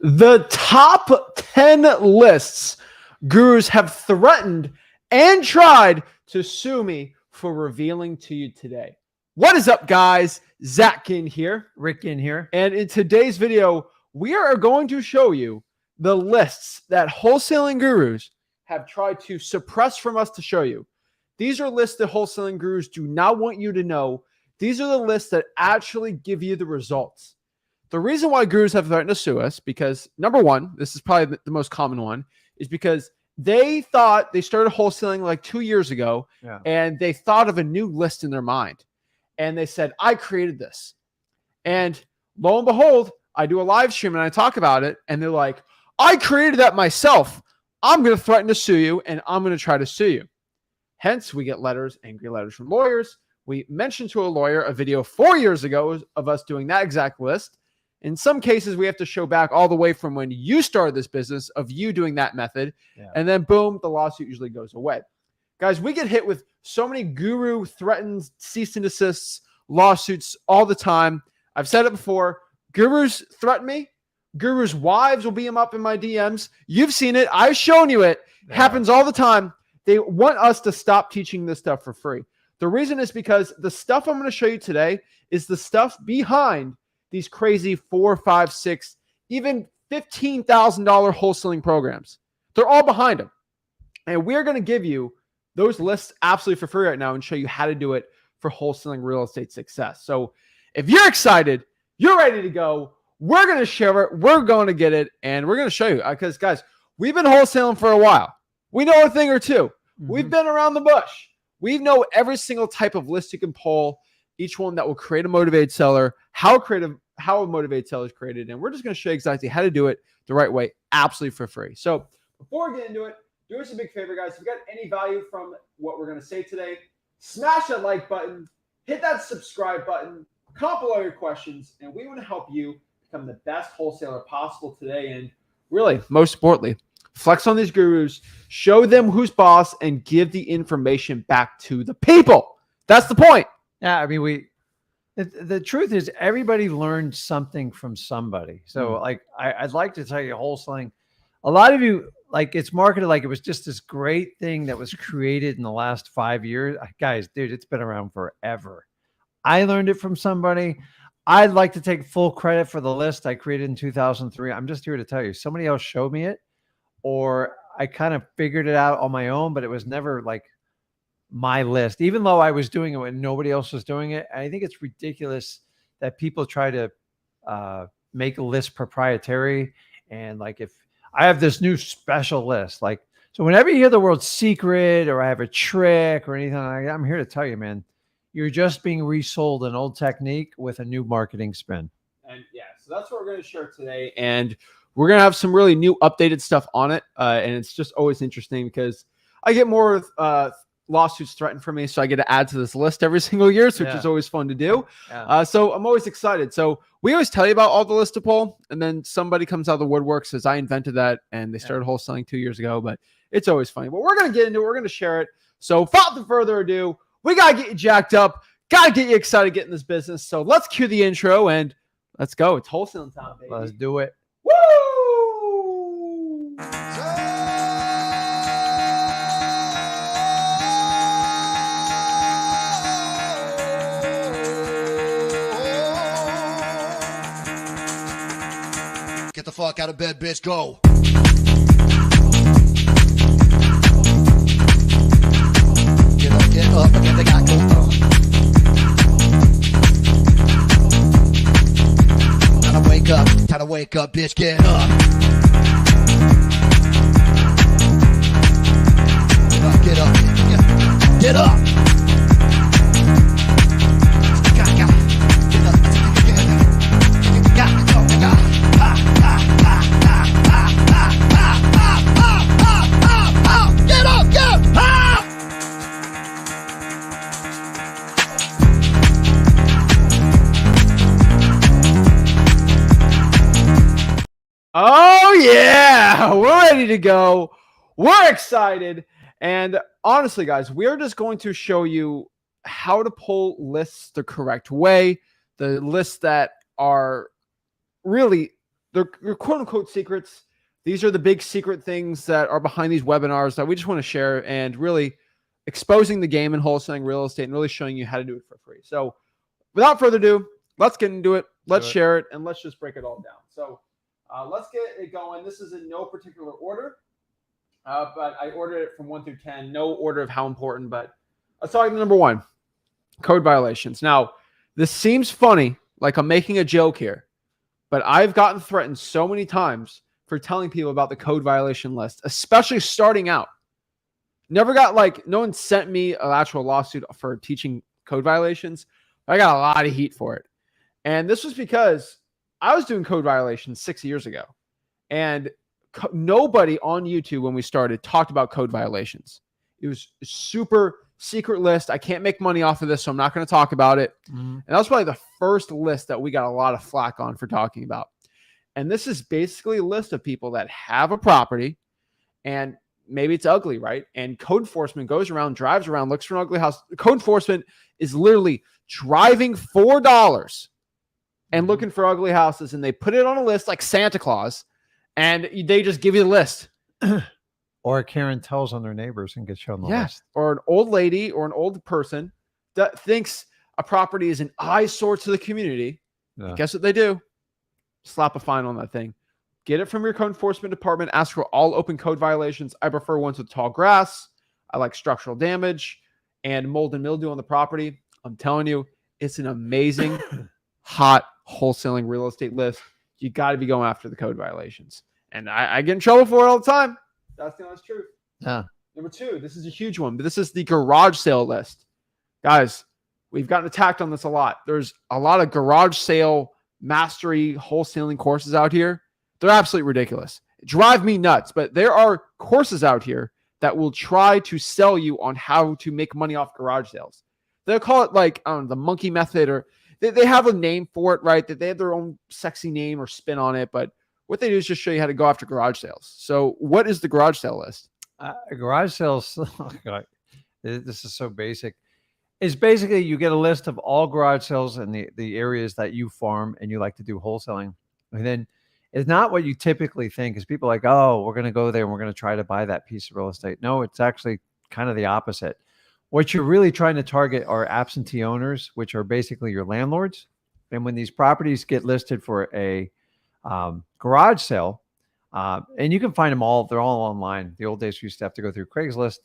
The top 10 lists gurus have threatened and tried to sue me for revealing to you today. What is up, guys? Zach Ginn here. Rick Ginn here. And in today's video, we are going to show you the lists that wholesaling gurus have tried to suppress from us to show you. These are lists that wholesaling gurus do not want you to know. These are the lists that actually give you the results. The reason why gurus have threatened to sue us, because number one, this is probably the most common one, is because they thought they started wholesaling like 2 years ago, and they thought of a new list in their mind. And they said, I created this. And lo and behold, I do a live stream and I talk about it. And they're like, I created that myself. I'm going to threaten to sue you, and I'm going to try to sue you. Hence, we get letters, angry letters from lawyers. We mentioned to a lawyer a video 4 years ago of us doing that exact list. In some cases, we have to show back all the way from when you started this business of you doing that method. And then boom, the lawsuit usually goes away. Guys, we get hit with so many guru threatens, cease and desists, lawsuits all the time. I've said it before. Gurus threaten me. Gurus' wives will beat them up in my DMs. You've seen it. I've shown you it. Happens all the time. They want us to stop teaching this stuff for free. The reason is because the stuff I'm going to show you today is the stuff behind these crazy $4, $5, $6, even $15,000 wholesaling programs. They're all behind them. And we're going to give you those lists absolutely for free right now and show you how to do it for wholesaling real estate success. So if you're excited, you're ready to go, we're going to share it, we're going to get it, and we're going to show you. Because, guys, we've been wholesaling for a while. We know a thing or two. We've been around the bush. We know every single type of list you can pull, each one that will create a motivated seller, how a motivated seller is created. And we're just going to show you exactly how to do it the right way, absolutely for free. So before we get into it, do us a big favor, guys. If you got any value from what we're going to say today, smash that like button, hit that subscribe button, comment below your questions, and we want to help you become the best wholesaler possible today. And really, most importantly, flex on these gurus, show them who's boss, and give the information back to the people. That's the point. Yeah, I mean, the truth is everybody learned something from somebody. So like, I'd like to tell you wholesaling, a lot of you, like, it's marketed like it was just this great thing that was created in the last 5 years. Guys, dude, it's been around forever. I learned it from somebody. I'd like to take full credit for the list I created in 2003. I'm just here to tell you, somebody else showed me it, or I kind of figured it out on my own, but it was never like my list, even though I was doing it when nobody else was doing it. I think it's ridiculous that people try to make a list proprietary. And like, if I have this new special list, like, so whenever you hear the word secret or I have a trick or anything like that, I'm here to tell you, man, you're just being resold an old technique with a new marketing spin. And yeah, so that's what we're going to share today. And we're going to have some really new updated stuff on it. And it's just always interesting because I get more lawsuits threatened for me. So I get to add to this list every single year, which is always fun to do. So I'm always excited. So we always tell you about all the list to pull. And then somebody comes out of the woodwork, says, I invented that. And they started wholesaling 2 years ago. But it's always funny. But we're going to get into it. We're going to share it. So without further ado, we got to get you jacked up. Got to get you excited to get in this business. So let's cue the intro and let's go. It's wholesaling time, baby. Let's do it. Woo! Get the fuck out of bed, bitch. Go. Get up, again, they got go. Time to wake up, bitch, get up. Get up, get up. Oh, yeah, we're ready to go. We're excited. And honestly, guys, we're just going to show you how to pull lists the correct way, the lists that are really they're quote unquote secrets. These are the big secret things that are behind these webinars that we just want to share and really exposing the game in wholesaling real estate and really showing you how to do it for free. So without further ado, let's get into it. Let's share it and let's just break it all down. So let's get it going. This is in no particular order, but I ordered it from 1 through 10. No order of how important, but let's talk about number 1, code violations. Now, this seems funny, like I'm making a joke here, but I've gotten threatened so many times for telling people about the code violation list, especially starting out. Never got no one sent me an actual lawsuit for teaching code violations. I got a lot of heat for it. And this was because I was doing code violations 6 years ago. And nobody on YouTube when we started talked about code violations. It was a super secret list. I can't make money off of this, so I'm not going to talk about it. And that was probably the first list that we got a lot of flack on for talking about. And this is basically a list of people that have a property and maybe it's ugly, right? And code enforcement goes around, drives around, looks for an ugly house. Code enforcement is literally driving $4 and looking for ugly houses. And they put it on a list like Santa Claus and they just give you the list. Or Karen tells on their neighbors and gets shown the list. Or an old lady or an old person that thinks a property is an eyesore to the community. Yeah. Guess what they do? Slap a fine on that thing. Get it from your code enforcement department. Ask for all open code violations. I prefer ones with tall grass. I like structural damage and mold and mildew on the property. I'm telling you, it's an amazing, hot wholesaling real estate list. You got to be going after the code violations. And I get in trouble for it all the time. That's the honest truth. Yeah. Number 2, this is a huge one, but this is the garage sale list. Guys, we've gotten attacked on this a lot. There's a lot of garage sale mastery wholesaling courses out here. They're absolutely ridiculous. Drive me nuts, but there are courses out here that will try to sell you on how to make money off garage sales. They'll call it the monkey method, or they have a name for it, right? That they have their own sexy name or spin on it, but what they do is just show you how to go after garage sales. So what is the garage sale list? Garage sales, oh God, this is so basic. It's basically you get a list of all garage sales in the areas that you farm and you like to do wholesaling. And then it's not what you typically think, is people like, oh, we're going to go there and we're going to try to buy that piece of real estate. No, it's actually kind of the opposite. What you're really trying to target are absentee owners, which are basically your landlords. And when these properties get listed for a garage sale, and you can find them all, they're all online. The old days we used to have to go through Craigslist.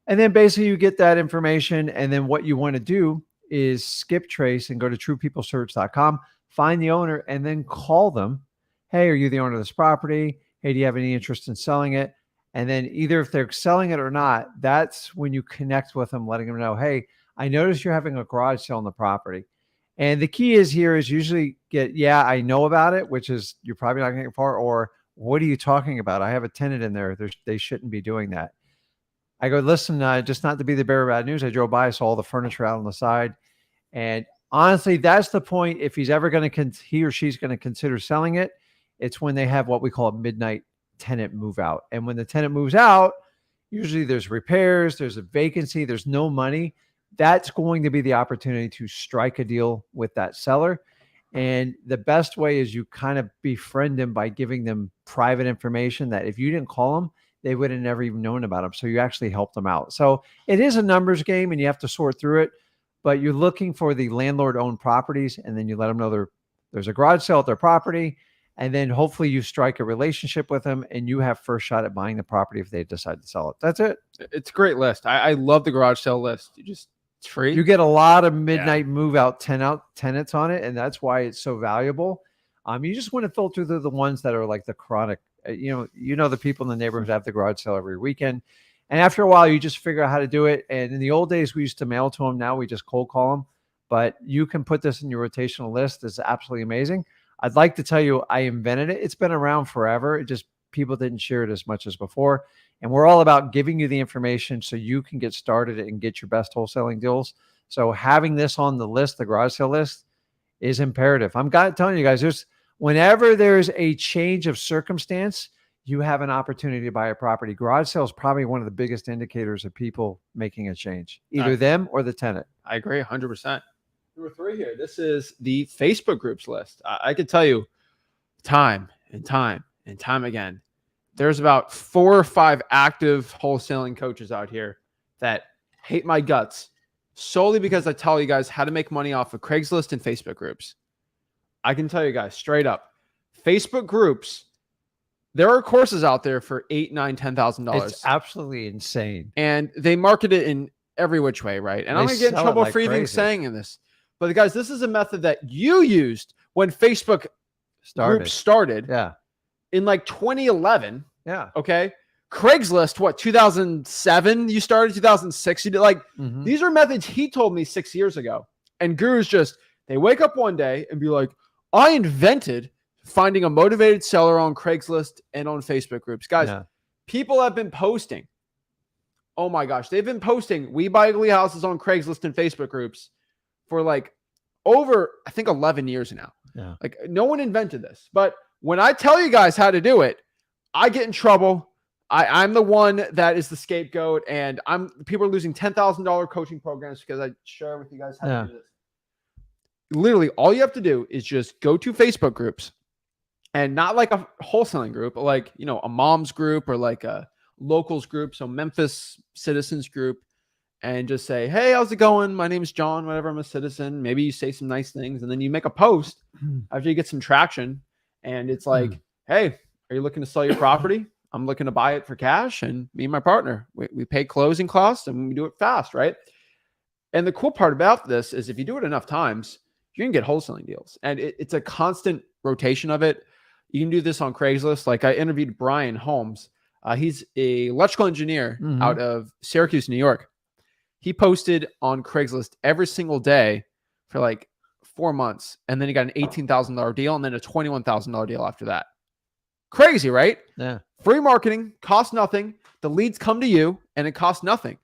And then basically you get that information. And then what you want to do is skip trace and go to truepeoplesearch.com, find the owner, and then call them. Hey, are you the owner of this property? Hey, do you have any interest in selling it? And then either if they're selling it or not, that's when you connect with them, letting them know, hey, I noticed you're having a garage sale on the property. And the key is usually yeah, I know about it, which is you're probably not going to get far, or what are you talking about? I have a tenant in there. They shouldn't be doing that. I go, listen, just not to be the bearer of bad news. I drove by, saw all the furniture out on the side. And honestly, that's the point. If he's ever going to, he or she's going to consider selling it, it's when they have what we call a midnight tenant move out. And when the tenant moves out, usually there's repairs, there's a vacancy, there's no money. That's going to be the opportunity to strike a deal with that seller. And the best way is you kind of befriend them by giving them private information that if you didn't call them, they would have never even known about them. So you actually help them out. So it is a numbers game and you have to sort through it, but you're looking for the landlord owned properties and then you let them know there's a garage sale at their property. And then hopefully you strike a relationship with them and you have first shot at buying the property if they decide to sell it. That's it. It's a great list. I love the garage sale list. It's free. You get a lot of midnight move out tenants on it. And that's why it's so valuable. You just want to filter through the ones that are like the chronic, the people in the neighborhood have the garage sale every weekend. And after a while, you just figure out how to do it. And in the old days, we used to mail to them. Now we just cold call them. But you can put this in your rotational list. It's absolutely amazing. I'd like to tell you I invented it. It's been around forever. It just people didn't share it as much as before. And we're all about giving you the information so you can get started and get your best wholesaling deals. So having this on the list, the garage sale list, is imperative. I'm telling you guys, whenever there's a change of circumstance, you have an opportunity to buy a property. Garage sale is probably one of the biggest indicators of people making a change, either them or the tenant. I agree 100%. Number 3 here. This is the Facebook groups list. I could tell you time and time and time again, there's about 4 or 5 active wholesaling coaches out here that hate my guts solely because I tell you guys how to make money off of Craigslist and Facebook groups. I can tell you guys straight up, Facebook groups, there are courses out there for $8,000, $9,000, $10,000. It's absolutely insane. And they market it in every which way, right? And I'm going to get in trouble for even saying this. But guys, this is a method that you used when Facebook groups started. Yeah. In like 2011. Yeah. Okay. Craigslist, what, 2007? You started 2006. You did like, these are methods he told me 6 years ago. And gurus just, they wake up one day and be like, I invented finding a motivated seller on Craigslist and on Facebook groups. Guys, people have been posting. Oh my gosh. They've been posting, we buy ugly houses on Craigslist and Facebook groups for like over, I think 11 years now. Yeah. Like no one invented this, but when I tell you guys how to do it, I get in trouble. I'm the one that is the scapegoat, and people are losing $10,000 coaching programs because I share with you guys how to do this. Literally, all you have to do is just go to Facebook groups, and not like a wholesaling group, but like, you know, a mom's group or like a locals group. So Memphis citizens group, and just say, hey, how's it going? My name is John, whatever. I'm a citizen. Maybe you say some nice things, and then you make a post after you get some traction. And it's like, hey, are you looking to sell your property? I'm looking to buy it for cash, and me and my partner, we pay closing costs and we do it fast, right? And the cool part about this is if you do it enough times, you can get wholesaling deals. And it's a constant rotation of it. You can do this on Craigslist. Like I interviewed Brian Holmes. He's an electrical engineer out of Syracuse, New York. He posted on Craigslist every single day for like 4 months. And then he got an $18,000 deal and then a $21,000 deal after that. Crazy, right? Yeah. Free marketing, costs nothing. The leads come to you and it costs nothing.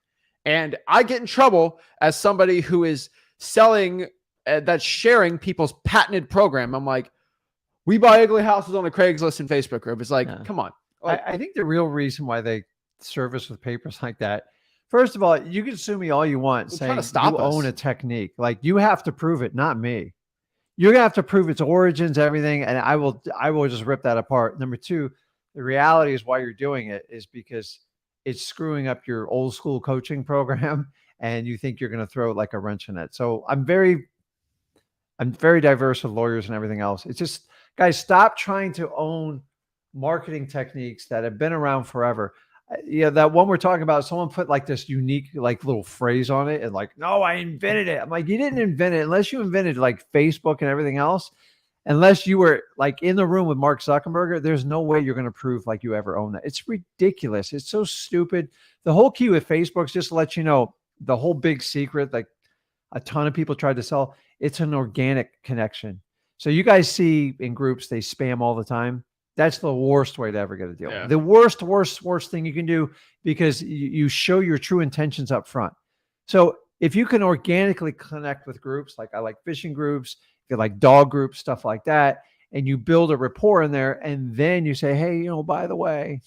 And I get in trouble as somebody who is selling, that's sharing people's patented program. I'm like, we buy ugly houses on a Craigslist and Facebook group. It's like, come on. Like, I think the real reason why they service with papers like that, first of all, you can sue me all you want saying you own a technique. Like you have to prove it, not me. You're gonna have to prove its origins, everything, and I will just rip that apart. Number two, the reality is why you're doing it is because it's screwing up your old school coaching program, and you think you're gonna throw like a wrench in it. So I'm very diverse with lawyers and everything else. It's just, guys, stop trying to own marketing techniques that have been around forever. Yeah, that one we're talking about, someone put like this unique like little phrase on it and like, no, I invented it. I'm like, you didn't invent it unless you invented like Facebook and everything else. Unless you were like in the room with Mark Zuckerberg, there's no way you're going to prove like you ever own that. It's ridiculous. It's so stupid. The whole key with Facebook is just to let you know the whole big secret, like a ton of people tried to sell. It's an organic connection. So you guys see in groups, they spam all the time. That's the worst way to ever get a deal. Yeah. The worst thing you can do, because you show your true intentions up front. So if you can organically connect with groups, like I like fishing groups, you like dog groups, stuff like that, and you build a rapport in there, and then you say, hey, you know, by the way,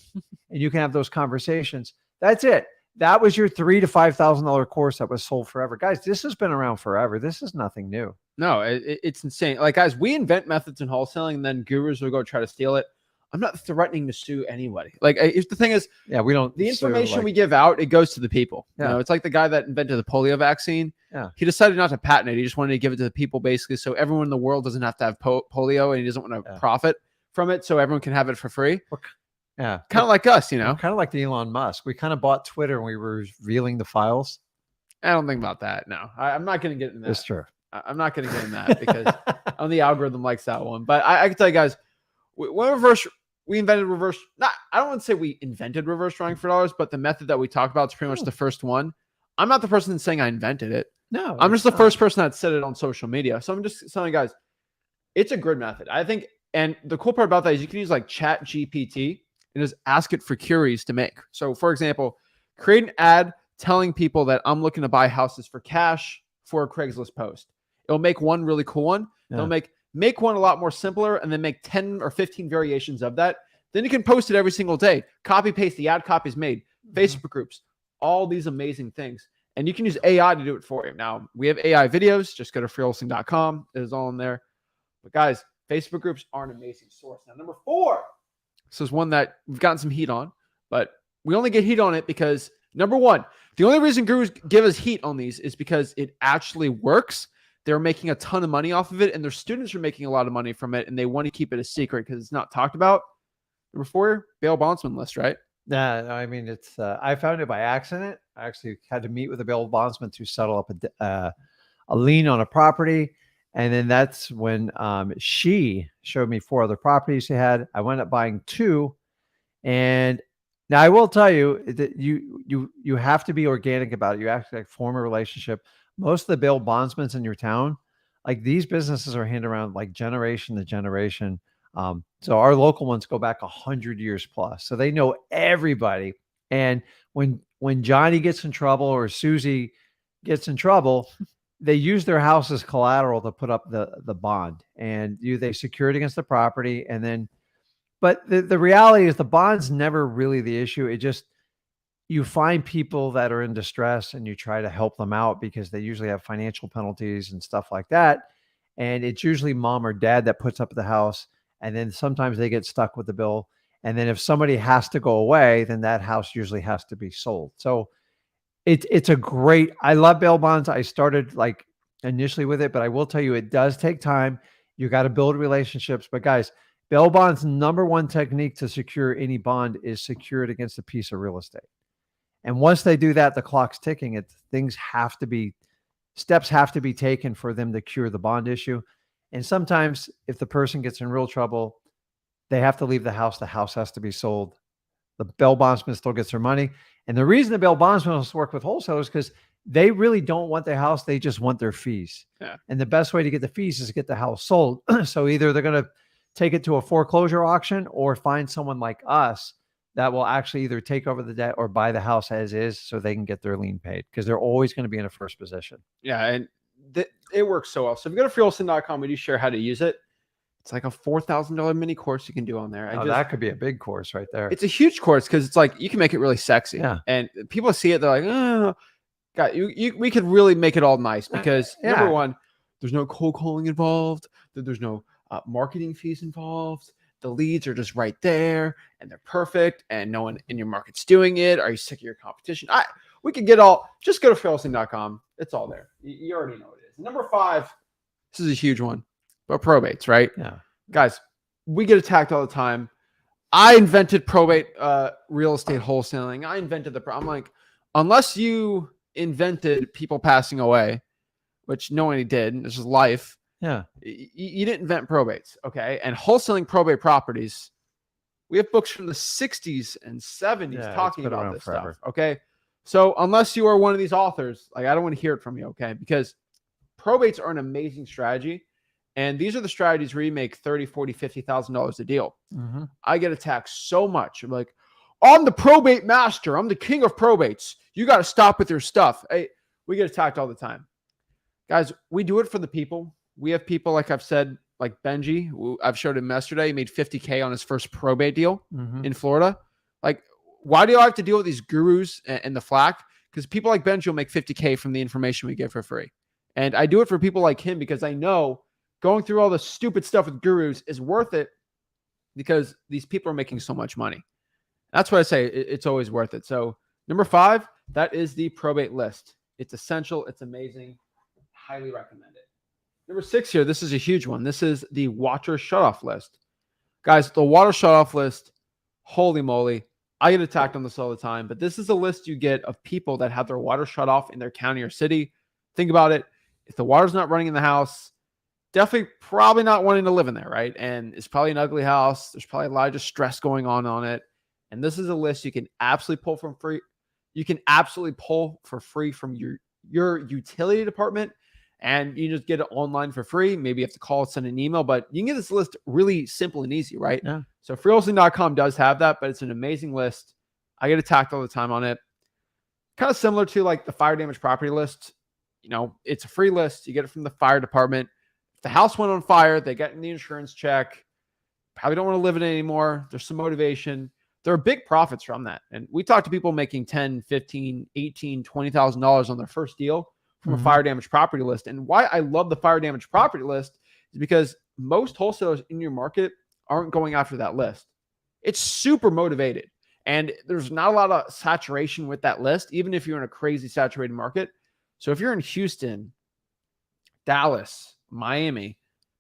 and you can have those conversations. That's it. That was your $3,000 to $5,000 course that was sold forever. Guys, this has been around forever. This is nothing new. No, it's insane. Like, guys, we invent methods in wholesaling, and then gurus will go try to steal it. I'm not threatening to sue anybody. Like, if the thing is, we don't. The information we give out, it goes to the people. Yeah. You know, it's like the guy that invented the polio vaccine. Yeah. He decided not to patent it. He just wanted to give it to the people, basically, so everyone in the world doesn't have to have polio, and he doesn't want to profit from it, so everyone can have it for free. Yeah, kind of like us, you know. Kind of like the Elon Musk. We kind of bought Twitter and we were revealing the files. I don't think about that. No, I'm not going to get in that. That's true. I'm not going to get in that because on the algorithm likes that one. But I can tell you guys, we invented reverse. I don't want to say we invented reverse drawing for dollars, but the method that we talked about is pretty much the first one. I'm not the person saying I invented it. No, I'm just the first person that said it on social media. So I'm just telling you guys, it's a good method, I think. And the cool part about that is you can use like Chat GPT and just ask it for queries to make. So for example, create an ad telling people that I'm looking to buy houses for cash for a Craigslist post. It'll make one really cool one. Yeah. It'll make one a lot more simpler, and then make 10 or 15 variations of that. Then you can post it every single day. Copy paste, the ad copy is made. Facebook groups, all these amazing things. And you can use AI to do it for you. Now, we have AI videos. Just go to freewholesaling.com. It is all in there. But guys, Facebook groups are an amazing source. Now, number 4, this is one that we've gotten some heat on, but we only get heat on it because, number 1, the only reason gurus give us heat on these is because it actually works. They're making a ton of money off of it, and their students are making a lot of money from it, and they want to keep it a secret because it's not talked about. Number 4, bail bondsman list, right? Yeah, I mean, it's I found it by accident. I actually had to meet with a bail bondsman to settle up a lien on a property. And then that's when she showed me 4 other properties she had. I wound up buying 2. And now I will tell you that you have to be organic about it. You actually like form a relationship. Most of the bail bondsmen in your town, like these businesses are handed around like generation to generation. So our local ones go back 100 years plus. So they know everybody. And when Johnny gets in trouble or Susie gets in trouble, they use their house as collateral to put up the bond, and they secure it against the property. And then, but the reality is the bond's never really the issue. It just, you find people that are in distress and you try to help them out because they usually have financial penalties and stuff like that. And it's usually mom or dad that puts up the house. And then sometimes they get stuck with the bill. And then if somebody has to go away, then that house usually has to be sold. So it's a great, I love bail bonds. I started like initially with it, but I will tell you, it does take time. You got to build relationships. But guys, bail bonds, number 1 technique to secure any bond is secure it against a piece of real estate. And once they do that, the clock's ticking. Steps have to be taken for them to cure the bond issue. And sometimes if the person gets in real trouble, they have to leave the house. The house has to be sold. The bail bondsman still gets their money. And the reason the bail bondsman wants to work with wholesalers is because they really don't want their house. They just want their fees. Yeah. And the best way to get the fees is to get the house sold. So either they're going to take it to a foreclosure auction or find someone like us that will actually either take over the debt or buy the house as is so they can get their lien paid, because they're always going to be in a first position. Yeah, and it works so well. So if you go to freewholesaling.com, we do share how to use it. It's like a $4,000 mini course you can do on there. That could be a big course right there. It's a huge course because it's like you can make it really sexy. Yeah. And people see it, they're like, oh, God, we could really make it all nice because number 1, there's no cold calling involved. There's no marketing fees involved. The leads are just right there and they're perfect and no one in your market's doing it. Are you sick of your competition? We could get just go to freewholesaling.com. It's all there. You already know what it is. Number 5, this is a huge one, but probates, right? Yeah. Guys, we get attacked all the time. I invented probate real estate wholesaling. I invented I'm like, unless you invented people passing away, which no one did, this is life. Yeah. You didn't invent probates, okay? And wholesaling probate properties, we have books from the 60s and 70s talking about this stuff, okay? So unless you are one of these authors, like I don't want to hear it from you, okay? Because probates are an amazing strategy. And these are the strategies where you make $30,000, $40,000, $50,000 a deal. Mm-hmm. I get attacked so much. I'm like, I'm the probate master. I'm the king of probates. You got to stop with your stuff. Hey, we get attacked all the time. Guys, we do it for the people. We have people, like I've said, like Benji, who I've showed him yesterday. He made $50K on his first probate deal in Florida. Like, why do I have to deal with these gurus and the flack? Because people like Benji will make $50K from the information we give for free. And I do it for people like him because I know going through all the stupid stuff with gurus is worth it because these people are making so much money. That's why I say it's always worth it. So number 5, that is the probate list. It's essential. It's amazing. Highly recommend it. Number 6 here, this is a huge one. This is the water shutoff list. Guys, the water shutoff list, holy moly. I get attacked on this all the time, but this is a list you get of people that have their water shut off in their county or city. Think about it. If the water's not running in the house, definitely probably not wanting to live in there, right? And it's probably an ugly house. There's probably a lot of stress going on it. And this is a list you can absolutely pull from free. You can absolutely pull for free from your utility department. And you just get it online for free. Maybe you have to call, send an email, but you can get this list really simple and easy, right? Yeah. So freewholesaling.com does have that, but it's an amazing list. I get attacked all the time on it. Kind of similar to like the fire damage property list. You know, it's a free list. You get it from the fire department. If the house went on fire, they get in the insurance check. Probably don't want to live in it anymore. There's some motivation. There are big profits from that. And we talk to people making $10, $15, $18, $20,000 on their first deal from a fire damage property list. And why I love the fire damage property list is because most wholesalers in your market aren't going after that list. It's super motivated. And there's not a lot of saturation with that list, even if you're in a crazy saturated market. So if you're in Houston, Dallas, Miami,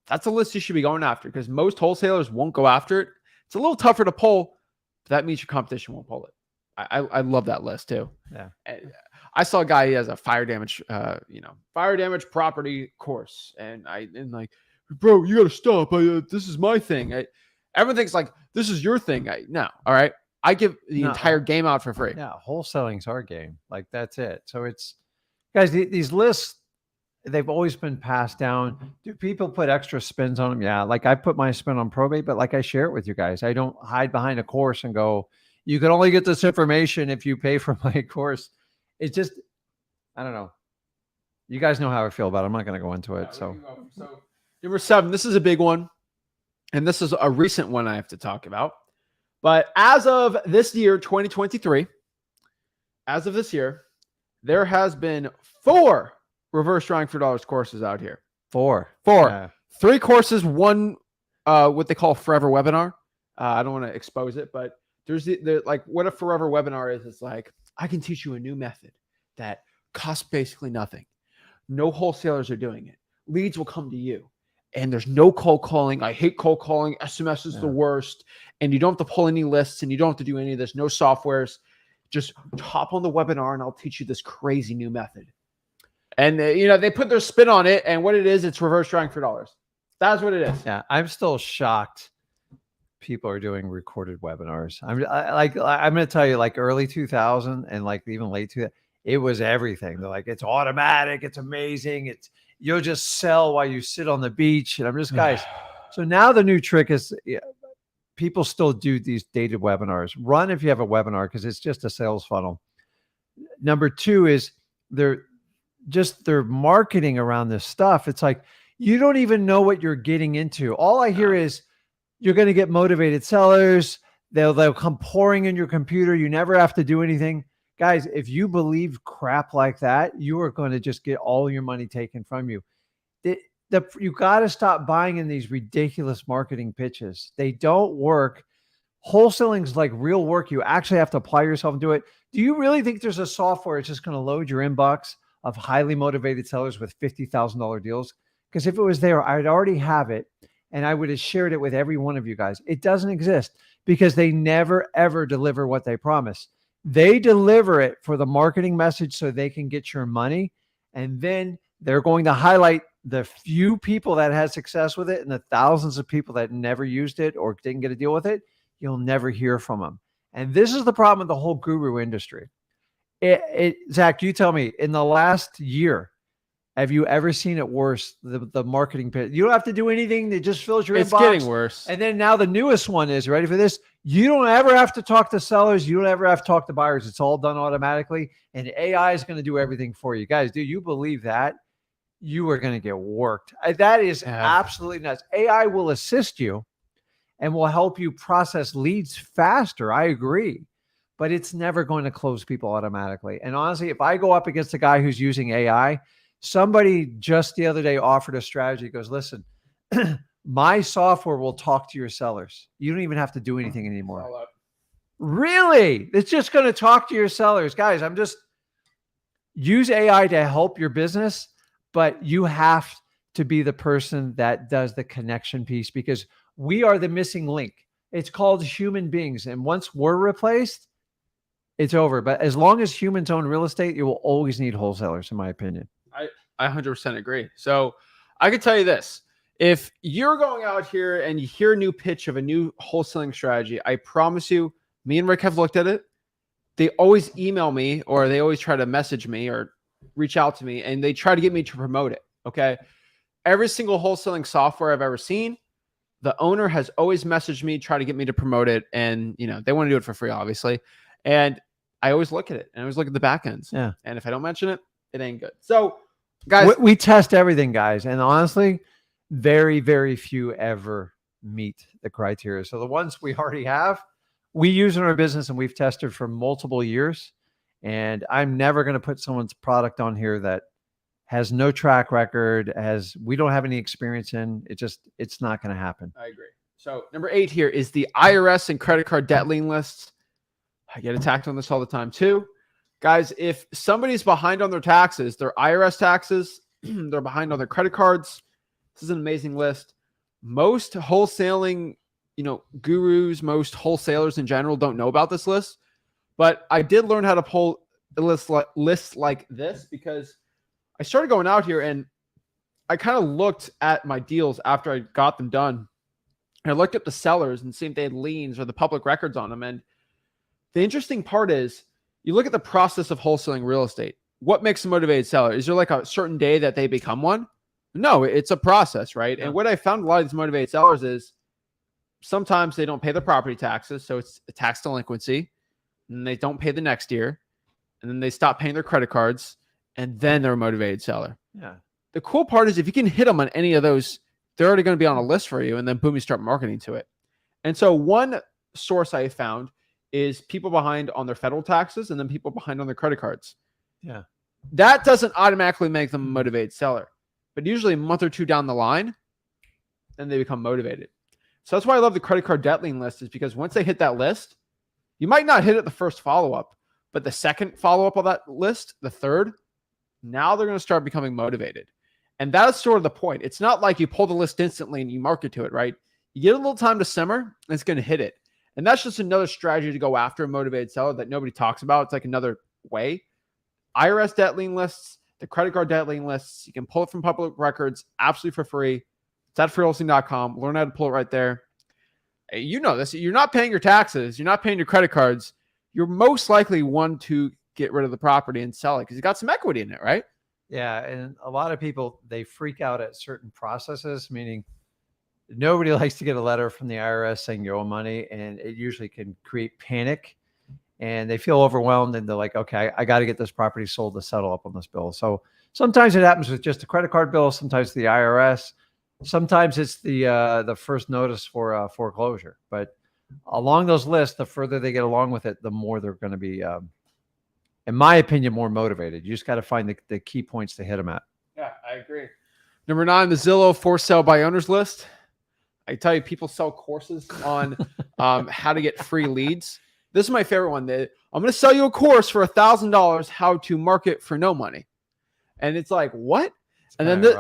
that's a list you should be going after because most wholesalers won't go after it. It's a little tougher to pull, but that means your competition won't pull it. I love that list too. Yeah. I saw a guy, he has a fire damage property course. And like, bro, you got to stop. This is my thing. Everyone thinks like, this is your thing. No. All right. I give the entire game out for free. Yeah. Wholesaling's our game. Like that's it. So it's guys, these lists, they've always been passed down. Do people put extra spins on them? Yeah. Like I put my spin on probate, but like I share it with you guys. I don't hide behind a course and go, you can only get this information if you pay for my course. It's just, I don't know. You guys know how I feel about it. I'm not going to go into it. So number 7, this is a big one. And this is a recent one I have to talk about. But as of this year, 2023, as of this year, there has been 4 reverse drawing for dollars courses out here. 4. Yeah. 3 courses, one what they call forever webinar. I don't want to expose it, but there's like what a forever webinar is. It's like, I can teach you a new method that costs basically nothing. No wholesalers are doing it. Leads will come to you. And there's no cold calling. I hate cold calling. SMS is the worst. And you don't have to pull any lists and you don't have to do any of this. No softwares. Just hop on the webinar and I'll teach you this crazy new method. And they put their spin on it. And what it is, it's reverse drawing for dollars. That's what it is. Yeah. I'm still shocked people are doing recorded webinars. I'm going to tell you, like early 2000 and like even late 2000, it was everything. They're like, it's automatic. It's amazing. You'll just sell while you sit on the beach. And I'm just, guys. So now the new trick is people still do these dated webinars. Run if you have a webinar because it's just a sales funnel. Number 2 is they're marketing around this stuff. It's like, you don't even know what you're getting into. All I hear is you're going to get motivated sellers. They'll come pouring in your computer. You never have to do anything. Guys, if you believe crap like that, you are going to just get all your money taken from you. You got to stop buying in these ridiculous marketing pitches. They don't work. Wholesaling is like real work. You actually have to apply yourself and do it. Do you really think there's a software that's just going to load your inbox of highly motivated sellers with $50,000 deals? Because if it was there, I'd already have it and I would have shared it with every one of you guys. It doesn't exist because they never, ever deliver what they promise. They deliver it for the marketing message so they can get your money. And then they're going to highlight the few people that had success with it and the thousands of people that never used it or didn't get a deal with it. You'll never hear from them. And this is the problem with the whole guru industry. Zach, you tell me, in the last year, have you ever seen it worse? The marketing pit. You don't have to do anything. It just fills your inbox. It's getting worse. And then now the newest one is, ready for this? You don't ever have to talk to sellers. You don't ever have to talk to buyers. It's all done automatically. And AI is going to do everything for you. Guys, do you believe that? You are going to get worked. That is absolutely nuts. AI will assist you and will help you process leads faster. I agree. But it's never going to close people automatically. And honestly, if I go up against a guy who's using AI, somebody just the other day offered a strategy. Goes, listen, my software will talk to your sellers. You don't even have to do anything anymore. Really? It's just going to talk to your sellers. Guys, use AI to help your business, but you have to be the person that does the connection piece because we are the missing link. It's called human beings. And once we're replaced, it's over. But as long as humans own real estate, you will always need wholesalers, in my opinion. I 100% agree. So I can tell you this. If you're going out here and you hear a new pitch of a new wholesaling strategy, I promise you, me and Rick have looked at it. They always email me or they always try to message me or reach out to me and they try to get me to promote it. Okay. Every single wholesaling software I've ever seen, the owner has always messaged me, try to get me to promote it. And, they want to do it for free, obviously. And I always look at it and I always look at the back ends. Yeah. And if I don't mention it, it ain't good. So guys, we test everything, guys. And honestly, very, very few ever meet the criteria. So the ones we already have, we use in our business and we've tested for multiple years. And I'm never going to put someone's product on here that has no track record, we don't have any experience in. It's not going to happen. I agree. So number 8 here is the IRS and credit card debt lien lists. I get attacked on this all the time too. Guys, if somebody's behind on their taxes, their IRS taxes, they're behind on their credit cards. This is an amazing list. Most wholesaling, gurus, most wholesalers in general don't know about this list. But I did learn how to pull a list like this because I started going out here and I kind of looked at my deals after I got them done. And I looked up the sellers and see if they had liens or the public records on them. And the interesting part is you look at the process of wholesaling real estate. What makes a motivated seller? Is there like a certain day that they become one? No, it's a process, right? Yeah. And what I found a lot of these motivated sellers is sometimes they don't pay their property taxes. So it's a tax delinquency. And they don't pay the next year. And then they stop paying their credit cards. And then they're a motivated seller. Yeah. The cool part is if you can hit them on any of those, they're already going to be on a list for you. And then boom, you start marketing to it. And so one source I found is people behind on their federal taxes and then people behind on their credit cards. Yeah. That doesn't automatically make them a motivated seller, but usually a month or two down the line, then they become motivated. So that's why I love the credit card debt lien list, is because once they hit that list, you might not hit it the first follow-up, but the second follow-up on that list, the third, now they're going to start becoming motivated. And that is sort of the point. It's not like you pull the list instantly and you market to it, right? You get a little time to simmer and it's going to hit it. And that's just another strategy to go after a motivated seller that nobody talks about. It's like another way. IRS debt lien lists, the credit card debt lien lists, you can pull it from public records absolutely for free. It's at freeholding.com. Learn how to pull it right there. You know this. You're not paying your taxes. You're not paying your credit cards. You're most likely one to get rid of the property and sell it because you got some equity in it, right? Yeah. And a lot of people, they freak out at certain processes, meaning nobody likes to get a letter from the IRS saying you owe money, and it usually can create panic and they feel overwhelmed and they're like, okay, I got to get this property sold to settle up on this bill. So sometimes it happens with just a credit card bill, sometimes the IRS, sometimes it's the first notice for foreclosure. But along those lists, the further they get along with it, the more they're going to be, in my opinion, more motivated. You just got to find the key points to hit them at. Yeah, I agree. Number 9, the Zillow for sale by owners list. I tell you, people sell courses on how to get free leads. This is my favorite one. I'm going to sell you a course for $1,000 how to market for no money. And it's like, what? And then the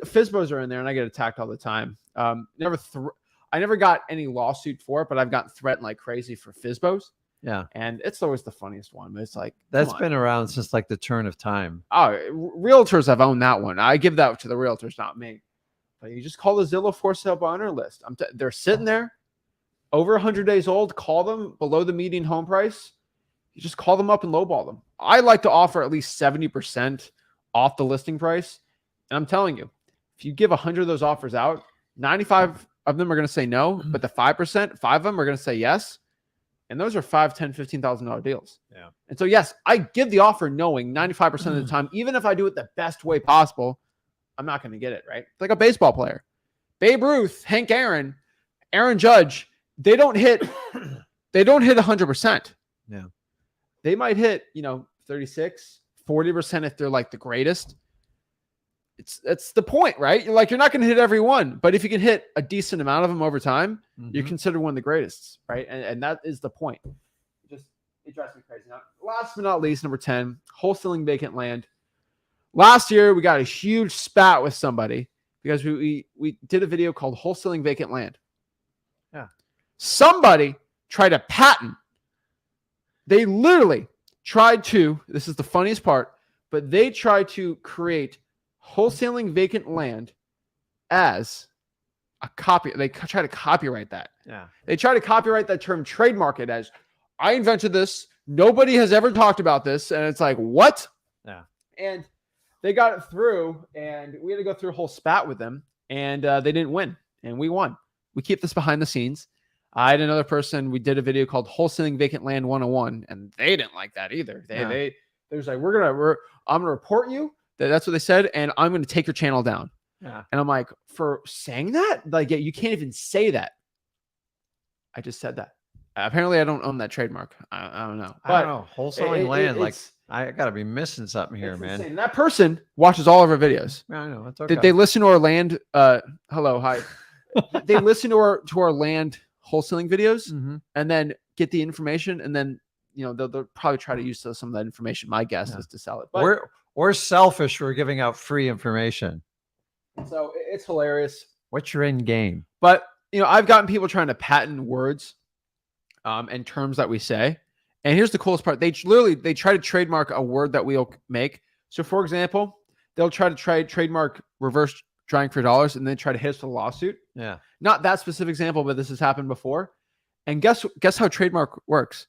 FSBOs are in there and I get attacked all the time. I never got any lawsuit for it, but I've gotten threatened like crazy for FSBOs. Yeah. And it's always the funniest one. But it's like, that's been around since like the turn of time. Oh, realtors have owned that one. I give that to the realtors, not me. But you just call the Zillow for sale by owner list. They're sitting there over 100 days old. Call them below the median home price. You just call them up and lowball them. I like to offer at least 70% off the listing price. And I'm telling you, if you give 100 of those offers out, 95 of them are going to say no, but the 5%, 5 of them are going to say yes. And those are $5,000, $10,000, $15,000 deals. Yeah. And so, yes, I give the offer knowing 95% of the time, even if I do it the best way possible, I'm not going to get it, right? It's like a baseball player. Babe Ruth, Hank Aaron, Aaron Judge, they don't hit 100%. Yeah. They might hit, 36, 40% if they're like the greatest. It's the point, right? You're not going to hit every one, but if you can hit a decent amount of them over time, you're considered one of the greatest, right? And that is the point. It drives me crazy. Now, last but not least, number 10, wholesaling vacant land. Last year, we got a huge spat with somebody because we did a video called Wholesaling Vacant Land. Yeah. Somebody tried a patent. They literally tried to, this is the funniest part, but they tried to create wholesaling vacant land as a copy. They try to copyright that. Yeah. They try to copyright that term, trademark it as, I invented this. Nobody has ever talked about this. And it's like, what? Yeah. And they got it through, and we had to go through a whole spat with them, and they didn't win, and we won. We keep this behind the scenes. I had another person. We did a video called Wholesaling Vacant Land 101, and they didn't like that either. They was like, I'm gonna report you. That's what they said, and I'm gonna take your channel down. Yeah. And I'm like, for saying that, like, yeah, you can't even say that. I just said that. Apparently, I don't own that trademark. I don't know. I don't know. Wholesaling land, like it's I got to be missing something here, it's man. insane. That person watches all of our videos. Yeah, I know. It's Did okay. they listen to our land? Hello, hi. They listen to our land wholesaling videos Mhm. and then get the information, and then they'll probably try to use some of that information. My guess is to sell it. But We're selfish for giving out free information. so it's hilarious. What's your end game? But I've gotten people trying to patent words and terms that we say. And here's the coolest part. They try to trademark a word that we'll make. So for example, they'll try to trademark reverse drying for dollars and then try to hit us with a lawsuit. Yeah. Not that specific example, but this has happened before. And guess how trademark works.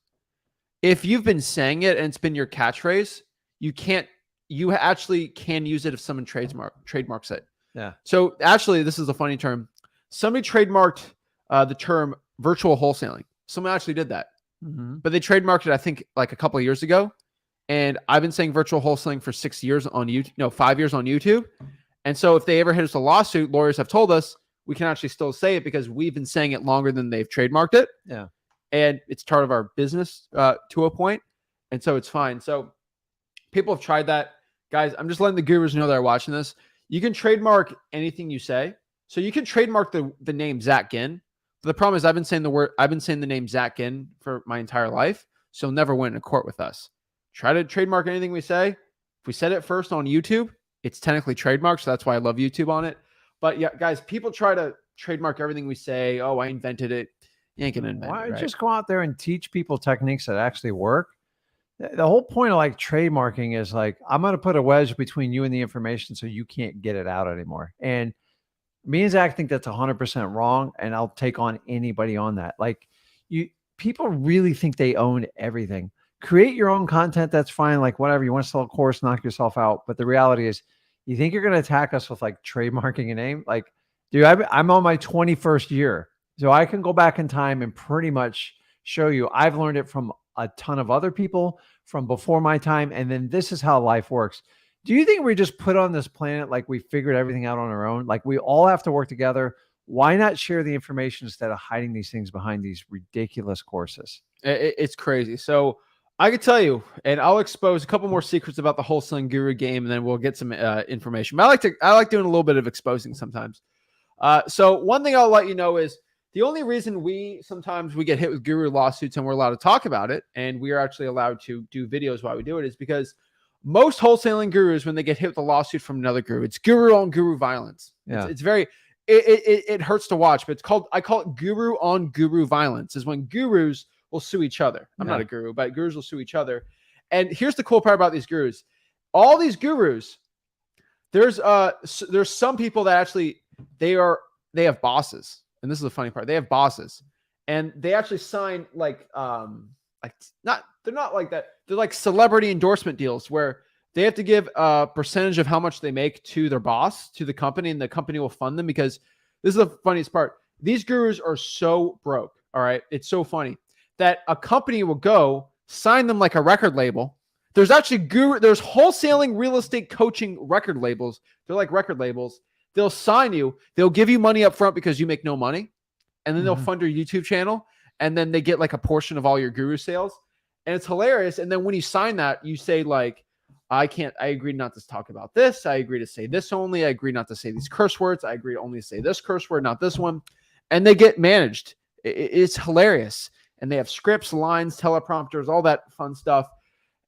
If you've been saying it and it's been your catchphrase, you actually can use it if someone trademarks it. Yeah. So actually, this is a funny term. Somebody trademarked the term virtual wholesaling. Someone actually did that, but they trademarked it, I think, like a couple of years ago. And I've been saying virtual wholesaling for 6 years on YouTube, no, 5 years on YouTube. And so if they ever hit us a lawsuit, lawyers have told us we can actually still say it because we've been saying it longer than they've trademarked it. Yeah. And it's part of our business to a point. And so it's fine. So people have tried that. Guys, I'm just letting the gurus know that are watching this. You can trademark anything you say. So you can trademark the name Zach Ginn. But the problem is I've been saying the name Zach Ginn for my entire life. So you'll never win in court with us. Try to trademark anything we say. If we said it first on YouTube, it's technically trademarked. So that's why I love YouTube on it. But yeah, guys, people try to trademark everything we say. Oh, I invented it. You ain't gonna invent Why it, right? just go out there and teach people techniques that actually work? The whole point of like trademarking is like, I'm going to put a wedge between you and the information so you can't get it out anymore. And me and Zach think that's 100% wrong. And I'll take on anybody on that. Like people really think they own everything. Create your own content. That's fine. Like whatever you want to sell a course, knock yourself out. But the reality is you think you're going to attack us with like trademarking a name? Like, dude, I'm on my 21st year. So I can go back in time and pretty much show you. I've learned it from a ton of other people from before my time. And then this is how life works. Do you think we just put on this planet like we figured everything out on our own? Like we all have to work together. Why not share the information instead of hiding these things behind these ridiculous courses? It's crazy. So I could tell you, and I'll expose a couple more secrets about the wholesaling guru game, and then we'll get some information. But I like doing a little bit of exposing sometimes. So one thing I'll let you know is the only reason sometimes we get hit with guru lawsuits and we're allowed to talk about it, and we are actually allowed to do videos while we do it, is because most wholesaling gurus, when they get hit with a lawsuit from another guru, it's guru on guru violence. Yeah. It's very, it hurts to watch, but I call it guru on guru violence, is when gurus will sue each other. I'm not a guru, but gurus will sue each other. And here's the cool part about these gurus. All these gurus, there's some people that actually, they have bosses. And this is the funny part. They have bosses and they actually sign they're not like that. They're like celebrity endorsement deals where they have to give a percentage of how much they make to their boss, to the company, and the company will fund them, because this is the funniest part. These gurus are so broke. All right. It's so funny that a company will go sign them like a record label. There's actually there's wholesaling real estate coaching record labels. They're like record labels. They'll sign you. They'll give you money up front because you make no money. And then they'll fund your YouTube channel. And then they get like a portion of all your guru sales. And it's hilarious. And then when you sign that, you say like, I agree not to talk about this. I agree to say this only. I agree not to say these curse words. I agree to only say this curse word, not this one. And they get managed. It's hilarious. And they have scripts, lines, teleprompters, all that fun stuff.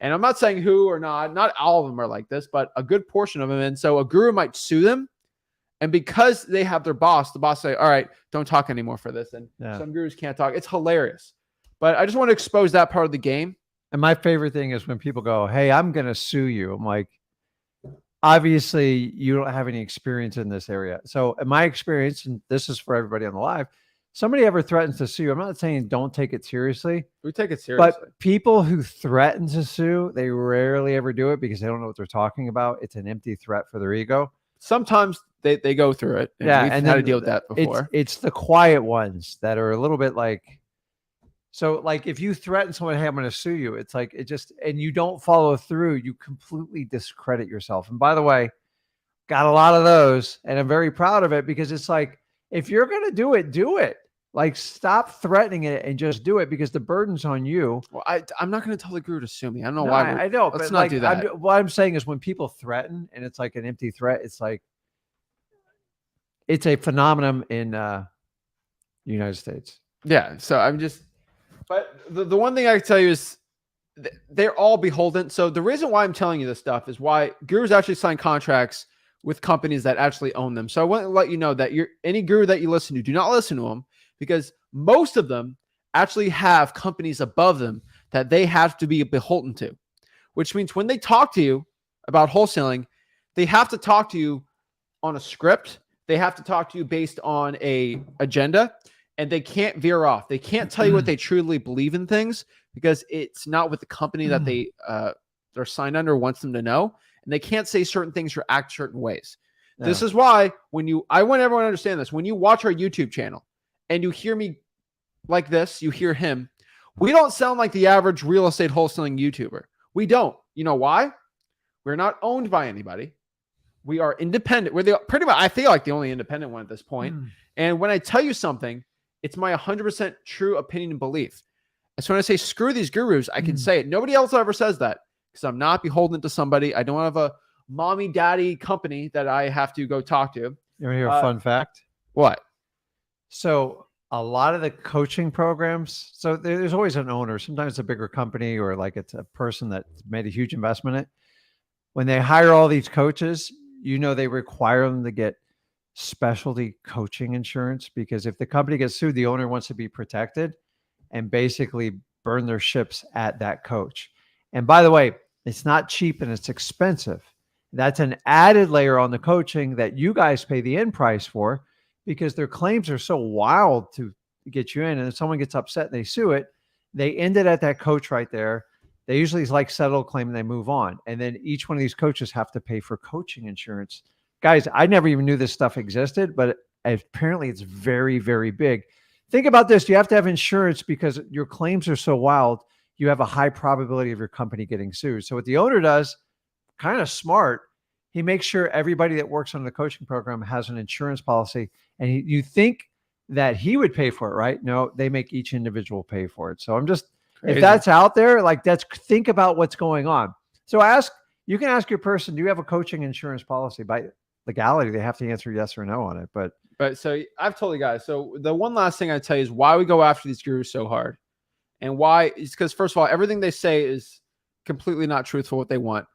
And I'm not saying who or not all of them are like this, but a good portion of them. And so a guru might sue them. And because they have the boss say, all right, don't talk anymore for this. And some gurus can't talk. It's hilarious. But I just want to expose that part of the game. And my favorite thing is when people go, hey, I'm going to sue you. I'm like, obviously, you don't have any experience in this area. So in my experience, and this is for everybody on the live, somebody ever threatens to sue you, I'm not saying don't take it seriously. We take it seriously. But people who threaten to sue, they rarely ever do it because they don't know what they're talking about. It's an empty threat for their ego. Sometimes they go through it. And we've had to deal with that before. It's the quiet ones that are a little bit like, so like if you threaten someone, hey, I'm going to sue you, it's like and you don't follow through, you completely discredit yourself. And by the way, got a lot of those, and I'm very proud of it because it's like, if you're going to do it, do it. Like, stop threatening it and just do it because the burden's on you. Well, I'm not going to tell the guru to sue me. I don't know No, why. I know, Let's but not like, do that. what I'm saying is when people threaten and it's like an empty threat, it's like, it's a phenomenon in the United States. Yeah. So but the one thing I can tell you is they're all beholden. So the reason why I'm telling you this stuff is why gurus actually sign contracts with companies that actually own them. So I want to let you know that any guru that you listen to, do not listen to them, because most of them actually have companies above them that they have to be beholden to, which means when they talk to you about wholesaling, they have to talk to you on a script. They have to talk to you based on a agenda, and they can't veer off. They can't tell you what they truly believe in things because it's not what the company that they're signed under wants them to know. And they can't say certain things or act certain ways. Yeah. This is why I want everyone to understand this. When you watch our YouTube channel and you hear me like this, you hear him, we don't sound like the average real estate wholesaling YouTuber. We don't. You know why? We're not owned by anybody. We are independent. We're pretty much, I feel like, the only independent one at this point. And when I tell you something, it's my 100% true opinion and belief. And so when I say screw these gurus, I can say it. Nobody else ever says that because I'm not beholden to somebody. I don't have a mommy, daddy company that I have to go talk to. You want to hear a fun fact? What? So a lot of the coaching programs, so there's always an owner. Sometimes it's a bigger company or like it's a person that made a huge investment in it. When they hire all these coaches, they require them to get specialty coaching insurance because if the company gets sued, the owner wants to be protected and basically burn their ships at that coach. And by the way, it's not cheap and it's expensive. That's an added layer on the coaching that you guys pay the end price for because their claims are so wild to get you in. And if someone gets upset and they sue it, they end it at that coach right there. They usually like settle a claim and they move on. And then each one of these coaches have to pay for coaching insurance. Guys, I never even knew this stuff existed, but apparently it's very, very big. Think about this. You have to have insurance because your claims are so wild. You have a high probability of your company getting sued. So what the owner does, kind of smart, he makes sure everybody that works on the coaching program has an insurance policy. And you think that he would pay for it, right? No, they make each individual pay for it. So I'm just, crazy. If that's out there, like think about what's going on. So you can ask your person, do you have a coaching insurance policy? By legality, they have to answer yes or no on it. But so I've told you guys. So the one last thing I tell you is why we go after these gurus so hard, and why is because first of all, everything they say is completely not truthful. What they want,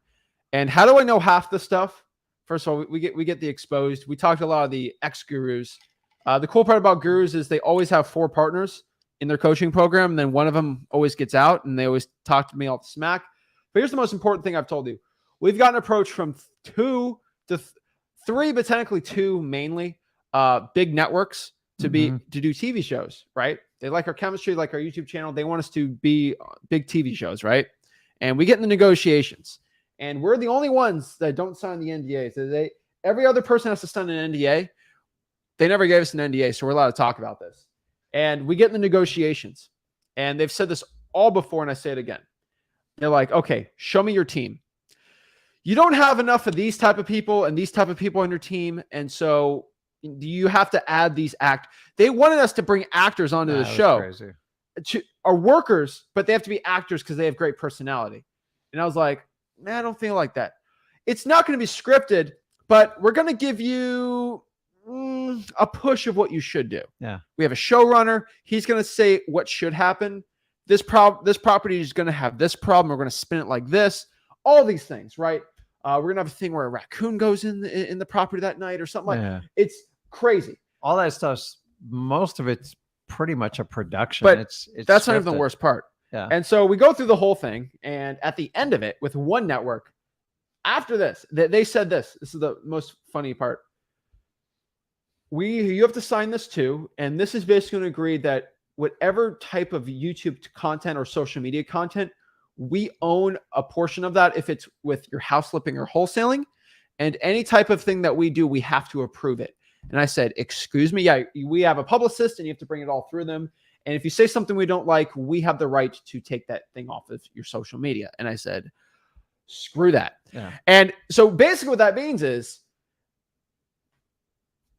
and how do I know half the stuff? First of all, we get the exposed. We talked to a lot of the ex gurus. The cool part about gurus is they always have 4 partners in their coaching program, and then one of them always gets out, and they always talk to me all the smack. But here's the most important thing I've told you: we've gotten approached from 2 to 3, but technically 2 mainly. Big networks to do TV shows, right? They like our chemistry, like our YouTube channel. They want us to be big TV shows, right? And we get in the negotiations, and we're the only ones that don't sign the NDA. So every other person has to sign an NDA. They never gave us an NDA, so we're allowed to talk about this. And we get in the negotiations, and they've said this all before, and I say it again. They're like, okay, show me your team. You don't have enough of these type of people and these type of people on your team, and so you have to add these They wanted us to bring actors onto the show. Are workers, but they have to be actors because they have great personality. And I was like, man, I don't feel like that. It's not going to be scripted, but we're going to give you a push of what you should do. Yeah. We have a showrunner. He's going to say what should happen. This property is going to have this problem. We're going to spin it like this. All these things, right? We're going to have a thing where a raccoon goes in the property that night or something like that. It's crazy. All that stuff's, most of it's pretty much a production. But it's that's scripted. not even the worst part. Yeah. And so we go through the whole thing, and at the end of it, with one network, after this, they said this. This is the most funny part. You have to sign this too, and this is basically going to agree that whatever type of YouTube content or social media content, we own a portion of that if it's with your house flipping or wholesaling, and any type of thing that we do, we have to approve it. And I said, excuse me, yeah, we have a publicist and you have to bring it all through them. And if you say something we don't like, we have the right to take that thing off of your social media. And I said, screw that. Yeah. And so basically what that means is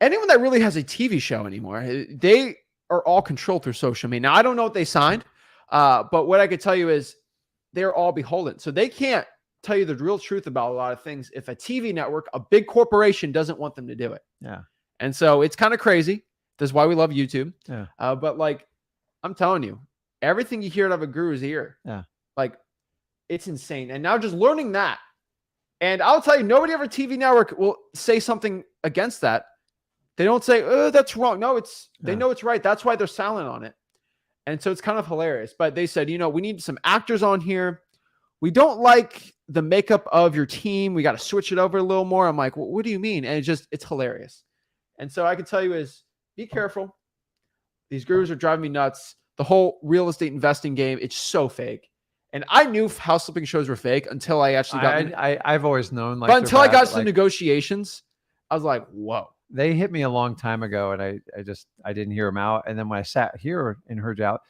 anyone that really has a TV show anymore, are all controlled through social media. Now, I don't know what they signed, but what I could tell you is they're all beholden. So they can't tell you the real truth about a lot of things if a TV network, a big corporation, doesn't want them to do it. Yeah. And so it's kind of crazy. That's why we love YouTube. Yeah. But like, I'm telling you, everything you hear out of a guru's ear, like, it's insane. And now just learning that, and I'll tell you, nobody ever TV network will say something against that. They don't say, oh, that's wrong. No, they know it's right. That's why they're silent on it. And so it's kind of hilarious. But they said, we need some actors on here. We don't like the makeup of your team. We got to switch it over a little more. I'm like, well, what do you mean? And it's hilarious. And so I can tell you is be careful. These gurus are driving me nuts. The whole real estate investing game, it's so fake. And I knew house flipping shows were fake until I actually got. I've always known. But until I got to the negotiations, I was like, whoa. They hit me a long time ago, and I didn't hear them out. And then when I sat here and heard you out,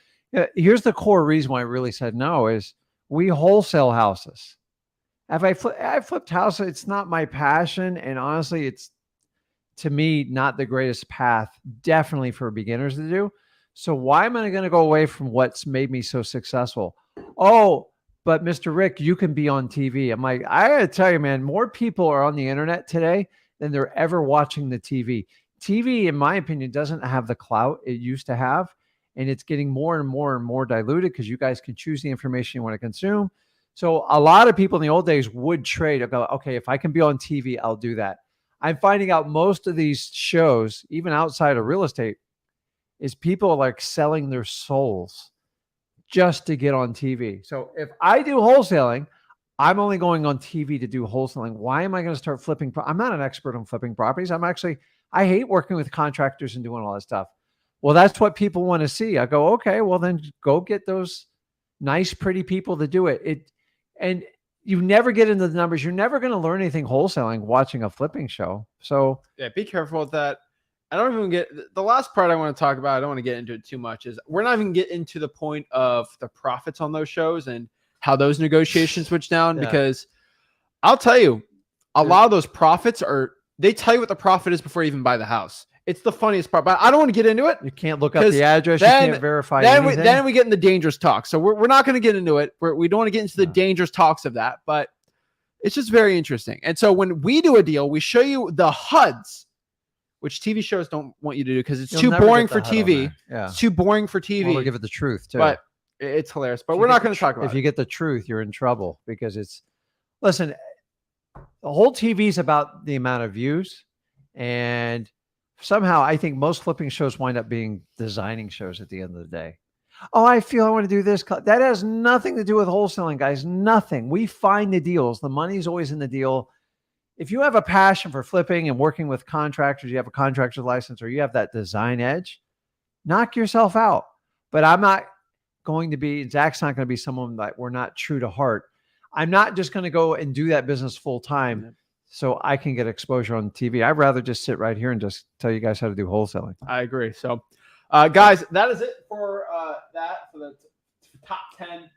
here's the core reason why I really said no is we wholesale houses. I flipped houses. It's not my passion, and honestly, it's to me not the greatest path. Definitely for beginners to do. So why am I going to go away from what's made me so successful? Oh, but Mr. Rick, you can be on TV. I'm like, I got to tell you, man, more people are on the internet today than they're ever watching the TV. TV, in my opinion, doesn't have the clout it used to have. And it's getting more and more and more diluted because you guys can choose the information you want to consume. So a lot of people in the old days would trade. I'll go, okay, if I can be on TV, I'll do that. I'm finding out most of these shows, even outside of real estate, is people like selling their souls just to get on TV. So if I do wholesaling, I'm only going on TV to do wholesaling. Why am I going to start flipping? I'm not an expert on flipping properties. I hate working with contractors and doing all that stuff. Well, that's what people want to see. I go, okay, well then go get those nice, pretty people to do it. And you never get into the numbers. You're never going to learn anything wholesaling watching a flipping show. So yeah, be careful with that. I don't even get the last part I want to talk about. I don't want to get into it too much. Is we're not even getting to the point of the profits on those shows and how those negotiations switch down, because I'll tell you, a lot of those profits they tell you what the profit is before you even buy the house. It's the funniest part, but I don't want to get into it. You can't look up the address. You can't verify anything. Then we get in the dangerous talk. So we're not going to get into it. We don't want to get into the dangerous talks of that, but it's just very interesting. And so when we do a deal, we show you the HUDs, which TV shows don't want you to do because it's too boring for TV. Yeah. It's too boring for TV. We'll give it the truth too. But it's hilarious. But we're not going to talk about it. If you get the truth, you're in trouble because listen, the whole TV is about the amount of views. And somehow I think most flipping shows wind up being designing shows at the end of the day. Oh, I feel I want to do this. That has nothing to do with wholesaling, guys. Nothing. We find the deals. The money's always in the deal. If you have a passion for flipping and working with contractors, you have a contractor's license, or you have that design edge, knock yourself out. But I'm not going to be, Zach's not going to be someone that we're not true to heart. I'm not just going to go and do that business full time so I can get exposure on TV. I'd rather just sit right here and just tell you guys how to do wholesaling. I agree. So, guys, that is it for the top 10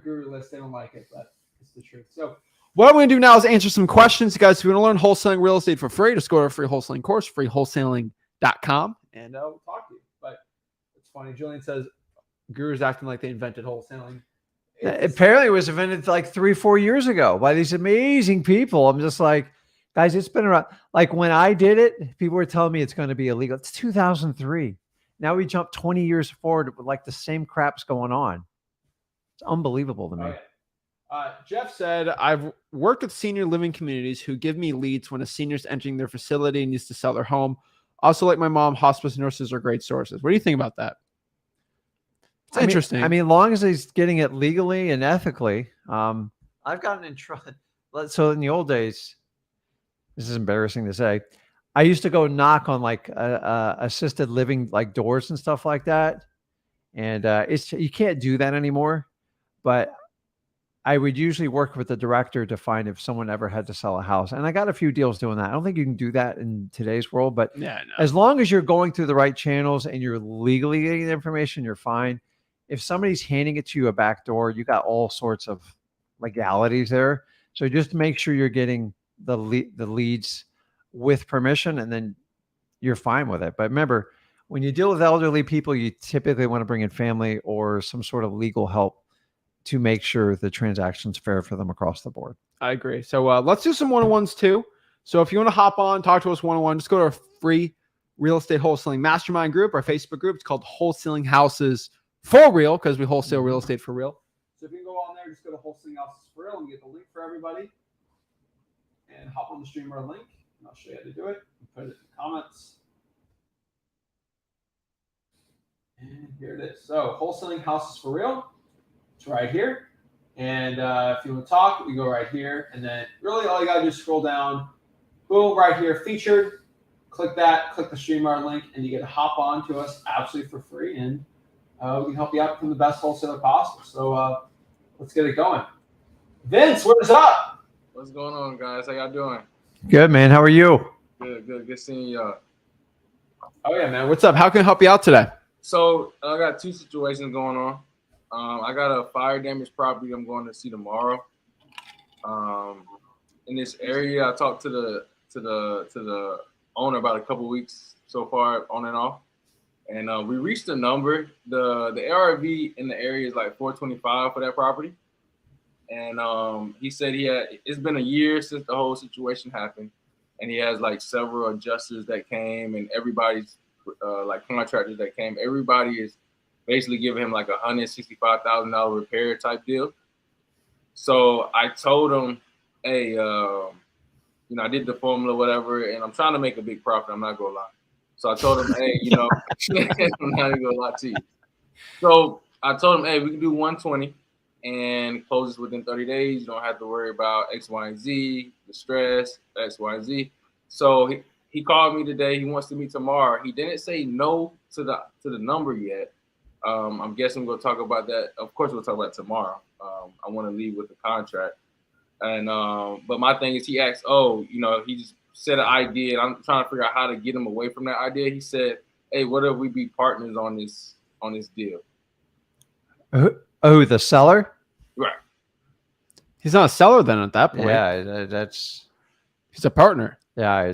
guru list. They don't like it, but it's the truth. So what I'm going to do now is answer some questions. Guys, if you want to learn wholesaling real estate for free, just go to our free wholesaling course, freewholesaling.com, and we'll talk to you. But it's funny. Julian says gurus acting like they invented wholesaling. Apparently it was invented like 3-4 years ago by these amazing people. I'm just like, guys, it's been around. Like when I did it, people were telling me it's going to be illegal. It's 2003. Now we jumped 20 years forward with like the same crap's going on. It's unbelievable to me. Okay. Jeff said, I've worked with senior living communities who give me leads when a senior's entering their facility and needs to sell their home. Also, like my mom, hospice nurses are great sources. What do you think about that? It's interesting. I mean, as long as he's getting it legally and ethically. I've gotten in trouble. So in the old days, this is embarrassing to say, I used to go knock on like assisted living like doors and stuff like that. And you can't do that anymore. But I would usually work with the director to find if someone ever had to sell a house. And I got a few deals doing that. I don't think you can do that in today's world, but as long as you're going through the right channels and you're legally getting the information, you're fine. If somebody's handing it to you a back door, you got all sorts of legalities there. So just make sure you're getting the leads with permission, and then you're fine with it. But remember, when you deal with elderly people, you typically want to bring in family or some sort of legal help to make sure the transaction's fair for them across the board. I agree. So let's do some one-on-ones too. So if you want to hop on, talk to us one-on-one, just go to our free real estate wholesaling mastermind group, our Facebook group. It's called Wholesaling Houses for Real because we wholesale real estate for real. So if you can go on there, just go to Wholesaling Houses for Real and get the link for everybody. And hop on the StreamYard link. And I'll show you how to do it. Put it in the comments. And here it is. So Wholesaling Houses for Real. It's right here. And if you want to talk, we go right here. And then really all you got to do is scroll down. Boom, right here, featured. Click that, click the StreamYard link, and you get to hop on to us absolutely for free. And we can help you out from the best wholesaler possible. So let's get it going. Vince, what is up? What's going on, guys? How y'all doing? Good, man. How are you? Good seeing y'all. Oh, yeah, man. What's up? How can I help you out today? So I got two situations going on. I got a fire damage property I'm going to see tomorrow. In this area, I talked to the owner about a couple weeks so far, on and off, and we reached a number. The ARV in the area is like 425 for that property, and he said it's been a year since the whole situation happened, and he has like several adjusters that came, and everybody's like contractors that came. Everybody is basically giving him like $165,000 repair type deal. So I told him, hey, I did the formula, whatever, and I'm trying to make a big profit. I'm not gonna lie. So I told him, hey, I'm not even gonna lie to you. So I told him, hey, we can do 120 and close this within 30 days. You don't have to worry about X, Y, and Z, the stress, X, Y, and Z. So he called me today. He wants to meet tomorrow. He didn't say no to the number yet. I'm guessing we're gonna talk about that. Of course, we'll talk about it tomorrow. I want to leave with the contract. And but my thing is, he asked, he just said an idea, and I'm trying to figure out how to get him away from that idea. He said, hey, what if we be partners on this deal? Oh, the seller? Right. He's not a seller then at that point. Yeah, he's a partner. Yeah,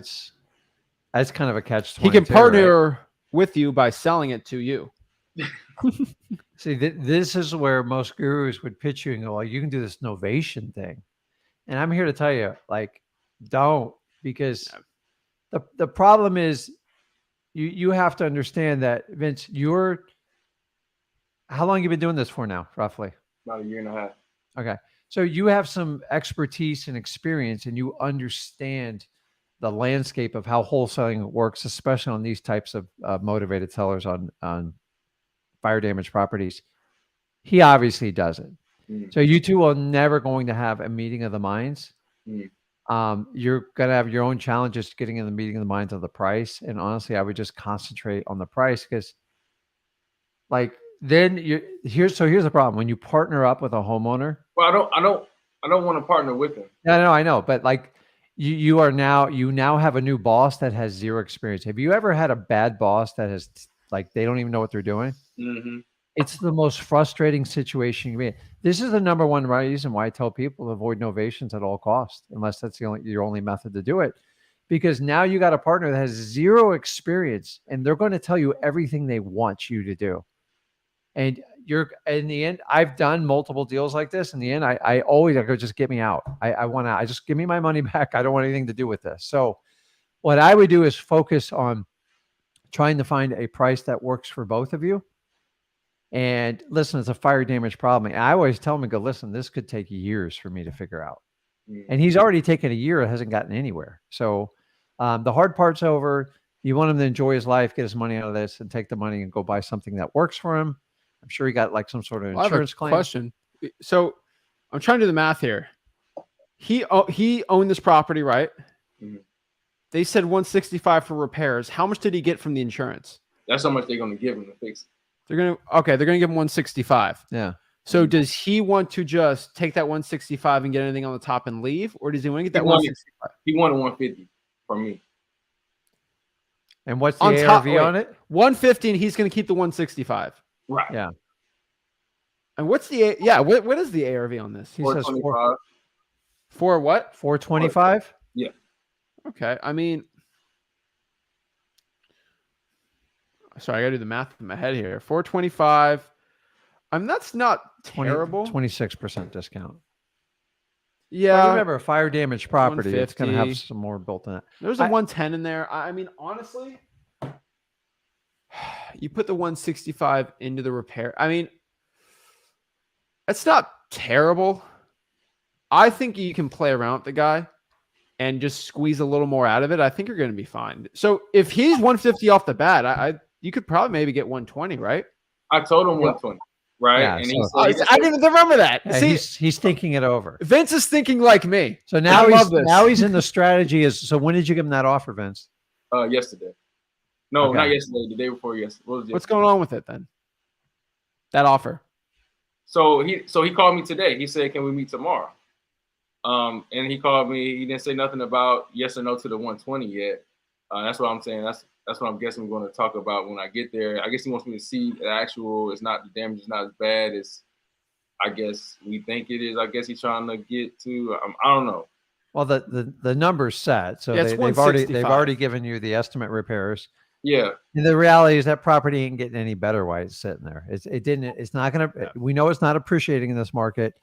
that's kind of a catch-22. He can partner right? with you by selling it to you. See, this is where most gurus would pitch you and go, well, you can do this novation thing. And I'm here to tell you, like, don't, because the problem is you have to understand that, Vince, how long have you been doing this for now, roughly? About a year and a half. Okay. So you have some expertise and experience, and you understand the landscape of how wholesaling works, especially on these types of motivated sellers on fire damage properties. He obviously doesn't. So you two are never going to have a meeting of the minds. You're going to have your own challenges getting in the meeting of the minds of the price. And honestly, I would just concentrate on the price, because like then here's the problem. When you partner up with a homeowner. Well, I don't want to partner with him. No, I know. But like you now have a new boss that has zero experience. Have you ever had a bad boss that has like, they don't even know what they're doing? Mm-hmm. It's the most frustrating situation you can be in. This is the number one reason why I tell people to avoid novations at all costs, unless that's your only method to do it. Because now you got a partner that has zero experience, and they're going to tell you everything they want you to do. And in the end, I've done multiple deals like this. In the end, I always go, just get me out. I just give me my money back. I don't want anything to do with this. So what I would do is focus on trying to find a price that works for both of you. And listen, it's a fire damage problem. And I always tell him, listen, this could take years for me to figure out. And he's already taken a year. It hasn't gotten anywhere. So the hard part's over. You want him to enjoy his life, get his money out of this, and take the money and go buy something that works for him. I'm sure he got like some sort of insurance claim. Question. So I'm trying to do the math here. He owned this property, right? Mm-hmm. They said 165 for repairs. How much did he get from the insurance? That's how much they're going to give him to fix it. They're going to give him 165. Yeah. So does he want to just take that 165 and get anything on the top and leave? Or does he want to get that 165? He wanted 150 from me. And what's the ARV on it? 150, and he's going to keep the 165. Right. Yeah. And what's what is the ARV on this? He says 425. For what? 425? Yeah. Okay. I mean, Sorry, I gotta do the math in my head here. 425. That's not terrible. 26% discount. Yeah. But remember, fire damage property, it's going to have 150. some more built in it. There's a 110 in there. I mean, honestly, you put the 165 into the repair. I mean, it's not terrible. I think you can play around with the guy and just squeeze a little more out of it. I think you're going to be fine. So if he's 150 off the bat, you could probably maybe get 120, right? I told him 120, right? Yeah, and so- he I said, didn't even remember that. Yeah, See, he's thinking it over. Vince is thinking like me. So now I love this. he's in the strategy is, so when did you give him that offer, Vince? yesterday. No, Okay. not yesterday. The day before yesterday. What was What's yesterday? going on with it then? That offer. So he called me today. He said, "Can we meet tomorrow?" And he called me. He didn't say nothing about yes or no to the 120 yet. That's what I'm saying. That's what I'm guessing we're going to talk about when I get there. I guess he wants me to see the actual. It's not, the damage is not as bad as I guess we think it is. I guess he's trying to get to. I don't know. Well, the number's set, so Yeah, it's they've 165. already given you the estimate repairs. Yeah, And the reality is that property ain't getting any better while it's sitting there. It's not going to. Yeah. We know it's not appreciating in this market,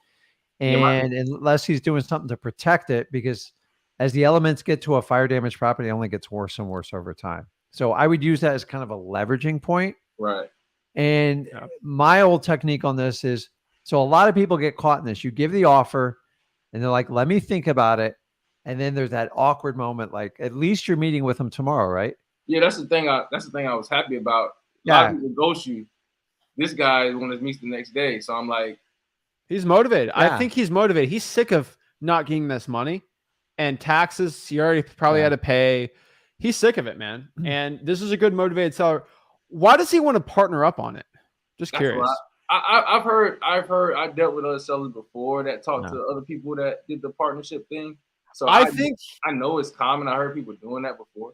Yeah, and unless he's doing something to protect it, because as the elements get to a fire damaged property, it only gets worse and worse over time. So I would use that as kind of a leveraging point. right. And Yeah. my old technique on this is, so a lot of people get caught in this. You give the offer and they're like, let me think about it. And then there's that awkward moment, like at least you're meeting with them tomorrow, right? Yeah, that's the thing. That's the thing I was happy about. A lot of people ghost you. This guy is going to meet the next day, so I'm like, He's motivated. Yeah. I think he's motivated. He's sick of not getting this money and taxes. He already probably had to pay. He's sick of it, man. And this is a good motivated seller. Why does he want to partner up on it? Just that's curious. what I've heard. I dealt with other sellers before that talked to other people that did the partnership thing. So I think I know it's common. I heard people doing that before.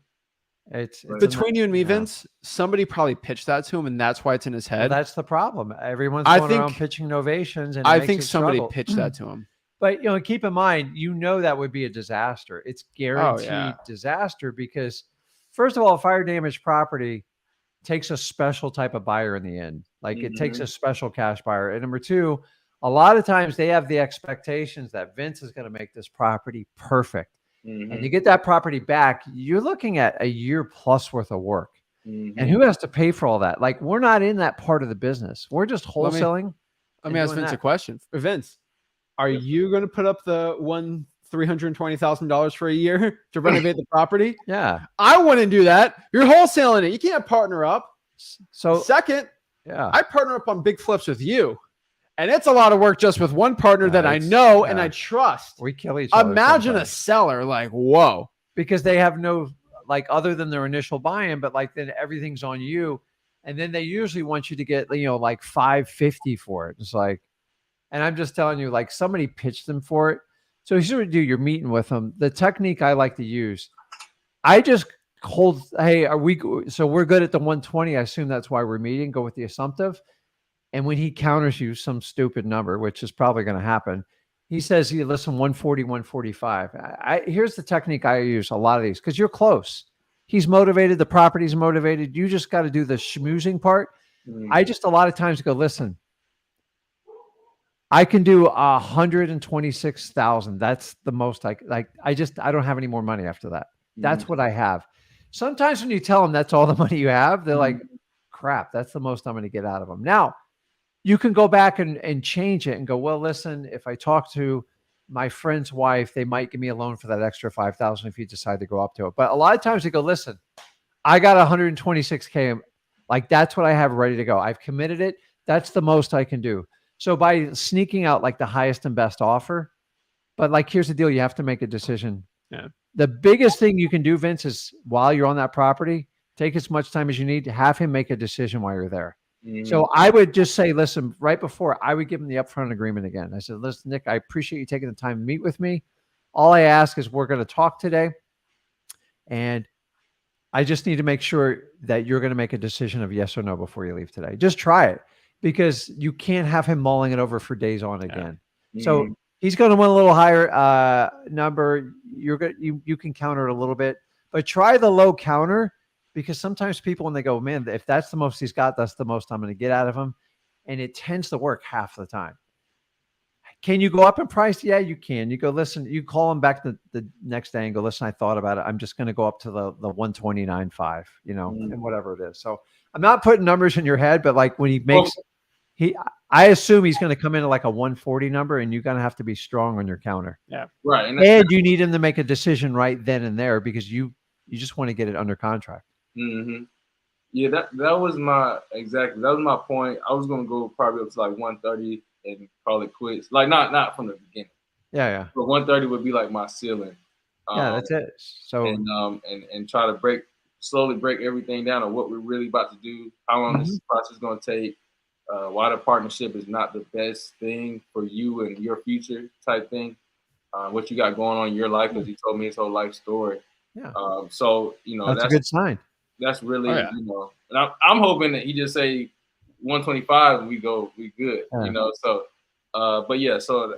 It's between you and me, yeah. Vince, somebody probably pitched that to him, and that's why it's in his Well, head. that's the problem. Everyone's I going around think- pitching novations, and it I makes think it somebody struggle. pitched that to him. But keep in mind, that would be a disaster. It's guaranteed disaster because, first of all, fire damage property takes a special type of buyer in the end. Like it takes a special cash buyer. And number two, a lot of times they have the expectations that Vince is going to make this property perfect. And you get that property back, you're looking at a year plus worth of work. And who has to pay for all that? Like we're not in that part of the business. We're just wholesaling. Let me ask Vince a question. Vince, are you going to put up the $320,000 for a year to renovate the property? Yeah. I wouldn't do that. You're wholesaling it. You can't partner up. So Second, yeah. I partner up on big flips with you. And it's a lot of work just with one partner that I it's- know and yeah. I trust. We kill each other. Imagine a sometimes. seller like, whoa. Because they have no, like, other than their initial buy-in, but like then everything's on you. And then they usually want you to get, like $550 for it. It's like, and I'm just telling you, like somebody pitched them for it. So you sort of do, you're meeting with them. The technique I like to use, I just hold, hey, so we're good at the 120. I assume that's why we're meeting. Go with the assumptive. And when he counters you some stupid number, which is probably going to happen, he says, "You listen, 140, 145. Here's the technique I use a lot of these because you're close. He's motivated. The property's motivated. You just got to do the schmoozing part. I just a lot of times go, listen, I can do 126,000. That's the most I like. I don't have any more money after that. That's what I have. Sometimes when you tell them that's all the money you have, they're like, crap, that's the most I'm going to get out of them. Now, you can go back and change it and go, well, listen, if I talk to my friend's wife, they might give me a loan for that extra 5,000 if you decide to go up to it. But a lot of times they go, listen, I got 126K. Like that's what I have ready to go. I've committed it. That's the most I can do. So by sneaking out like the highest and best offer, but like, here's the deal. You have to make a decision. Yeah. The biggest thing you can do, Vince, is while you're on that property, take as much time as you need to have him make a decision while you're there. So I would just say, listen, right before I would give him the upfront agreement again. I said, listen, Nick, I appreciate you taking the time to meet with me. All I ask is we're going to talk today. And I just need to make sure that you're going to make a decision of yes or no before you leave today. Just try it because you can't have him mulling it over for days on again. So he's going to want a little higher number. You can counter it a little bit, but try the low counter because sometimes people, when they go, man, if that's the most he's got, that's the most I'm going to get out of him. And it tends to work half the time. Can you go up in price? Yeah, you can. You go, listen, you call him back the next day and go, listen, I thought about it. I'm just going to go up to the 129.5, and whatever it is. So I'm not putting numbers in your head, but like when he makes, I assume he's going to come in at like a 140 number, and you're going to have to be strong on your counter. Yeah. Right. And you need him to make a decision right then and there, because you just want to get it under contract. Mm-hmm. Yeah, that was my point. I was gonna go probably up to like 130 and call it quits. Like not from the beginning. Yeah. But 130 would be like my ceiling. Yeah, that's it. So and try to slowly break everything down on what we're really about to do, how long this process is gonna take, why the partnership is not the best thing for you and your future type thing. What you got going on in your life, because he told me his whole life story. Yeah. So that's a good sign. That's really, and I'm hoping that he just say 125 and we good, So, but yeah, so,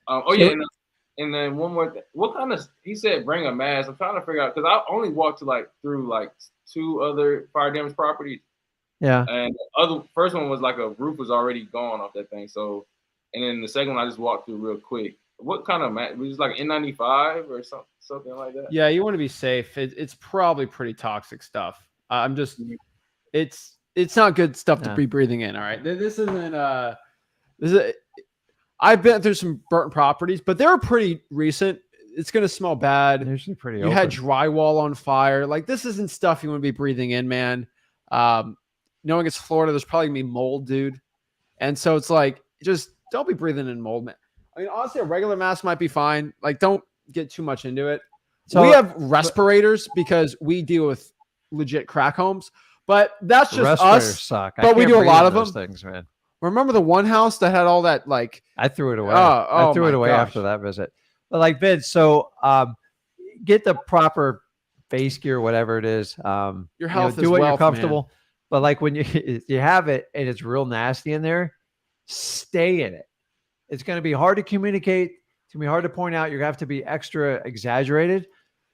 and then one more thing. What kind of? He said bring a mask. I'm trying to figure out, because I only walked through 2 other fire damage properties. Yeah. And first one was like a roof was already gone off that thing. So, and then the second one I just walked through real quick. What kind of mask? Was it like N95 or something like that? Yeah, you want to be safe. It's probably pretty toxic stuff. It's not good stuff to be breathing in. All right, this isn't. I've been through some burnt properties, but they're pretty recent. It's gonna smell bad. Usually pretty. You had drywall on fire. Like, this isn't stuff you want to be breathing in, man. Knowing it's Florida, there's probably gonna be mold, dude. And so it's like, just don't be breathing in mold, man. I mean, honestly, a regular mask might be fine. Like, don't get too much into it. So we have respirators because we deal with legit crack homes, but that's just us. Suck. But we do a lot of them. Things, man. Remember the one house that had all that, like, I threw it away. I threw it away after that visit. But like, Vince, so get the proper face gear, whatever it is. Your health do what you're comfortable. Man. But like when you have it and it's real nasty in there, stay in it. It's going to be hard to communicate. It's going to be hard to point out. You're going to have to be extra exaggerated.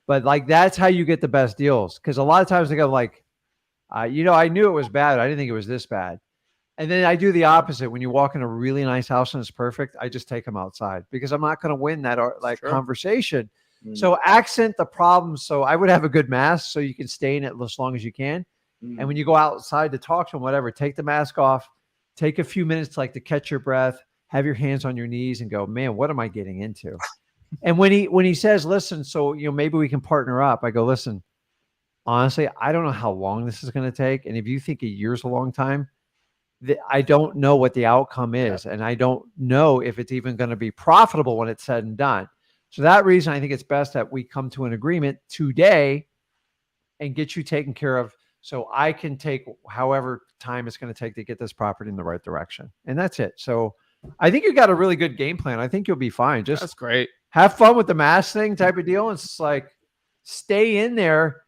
But like, that's how you get the best deals. Because a lot of times they go like, I knew it was bad. I didn't think it was this bad. And then I do the opposite. When you walk in a really nice house and it's perfect, I just take them outside, because I'm not going to win that conversation. So accent the problem. So I would have a good mask so you can stay in it as long as you can. And when you go outside to talk to them, whatever, take the mask off, take a few minutes to catch your breath, have your hands on your knees and go, man, what am I getting into? And when he says, listen, so, maybe we can partner up, I go, listen, honestly, I don't know how long this is going to take. And if you think a year's a long time, I don't know what the outcome is. And I don't know if it's even going to be profitable when it's said and done. So that reason, I think it's best that we come to an agreement today and get you taken care of, so I can take however time it's going to take to get this property in the right direction. And that's it. So I think you got a really good game plan. I think you'll be fine. That's great. Have fun with the mask thing type of deal. It's like, stay in there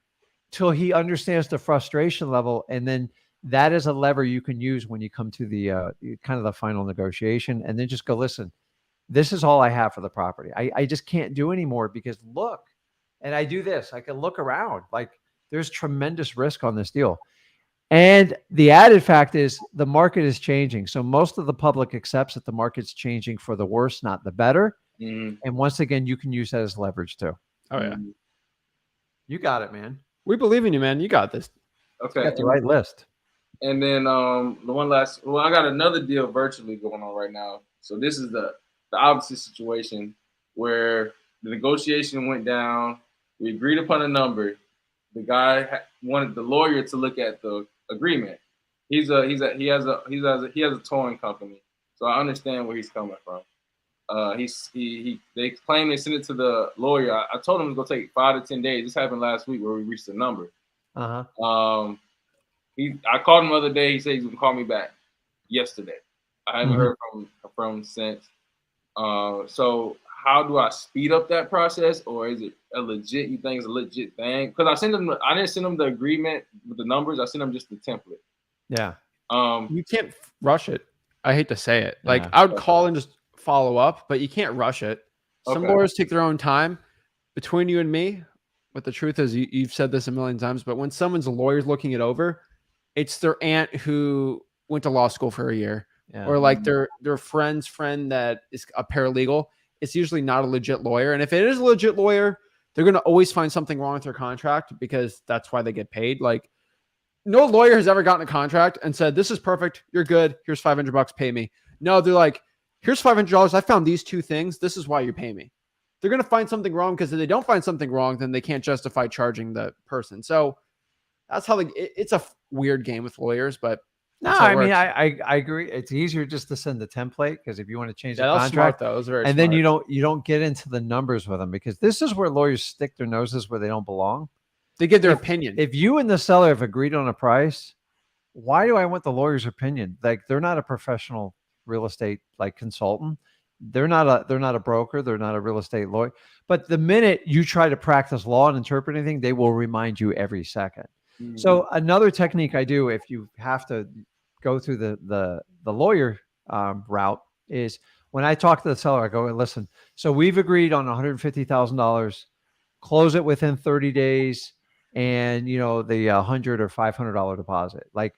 till he understands the frustration level. And then that is a lever you can use when you come to the kind of the final negotiation. And then just go, listen, this is all I have for the property. I just can't do anymore, because look, and I do this, I can look around, like, there's tremendous risk on this deal. And the added fact is the market is changing. So most of the public accepts that the market's changing for the worse, not the better. And once again, you can use that as leverage too. Oh yeah. You got it, man. We believe in you, man. You got this. Okay. You got the right list. And then the one last, I got another deal virtually going on right now. So this is the opposite situation where the negotiation went down. We agreed upon a number. The guy wanted the lawyer to look at the agreement. He has a towing company, so I understand where he's coming from. They claim they sent it to the lawyer. I told him it's gonna take 5 to 10 days. This happened last week where we reached the number. I called him the other day. He said he's gonna call me back yesterday. I haven't heard from him since. So how do I speed up that process, or is it you think it's a legit thing? Because I didn't send him the agreement with the numbers. I sent him just the template. Yeah. You can't rush it. I hate to say it. Like, I would call and just follow up, but you can't rush it. Some lawyers take their own time. Between you and me, But the truth is, you've said this a million times, but when someone's lawyer's looking it over, it's their aunt who went to law school for a year, Yeah. or like their friend's friend that is a paralegal. It's usually not a legit lawyer. And if it is a legit lawyer, they're going to always find something wrong with their contract because that's why they get paid. Like, no lawyer has ever gotten a contract and said, this is perfect. You're good. Here's $500. Pay me. No, they're like, here's $500. I found these two things. This is why you pay me. They're going to find something wrong, because if they don't find something wrong, then they can't justify charging the person. So that's how it's a weird game with lawyers, but no, I mean, I agree. It's easier just to send the template, because if you want to change the contract, smart, though. It was very and smart. then you don't get into the numbers with them, because this is where lawyers stick their noses where they don't belong. They give their opinion. If you and the seller have agreed on a price, why do I want the lawyer's opinion? Like, they're not a professional real estate like consultant. They're not a broker. They're not a real estate lawyer. But the minute you try to practice law and interpret anything, they will remind you every second. Mm-hmm. So another technique I do, if you have to go through the lawyer route, is when I talk to the seller, I go, listen, so we've agreed on $150,000, close it within 30 days. And the $100 or $500 deposit, like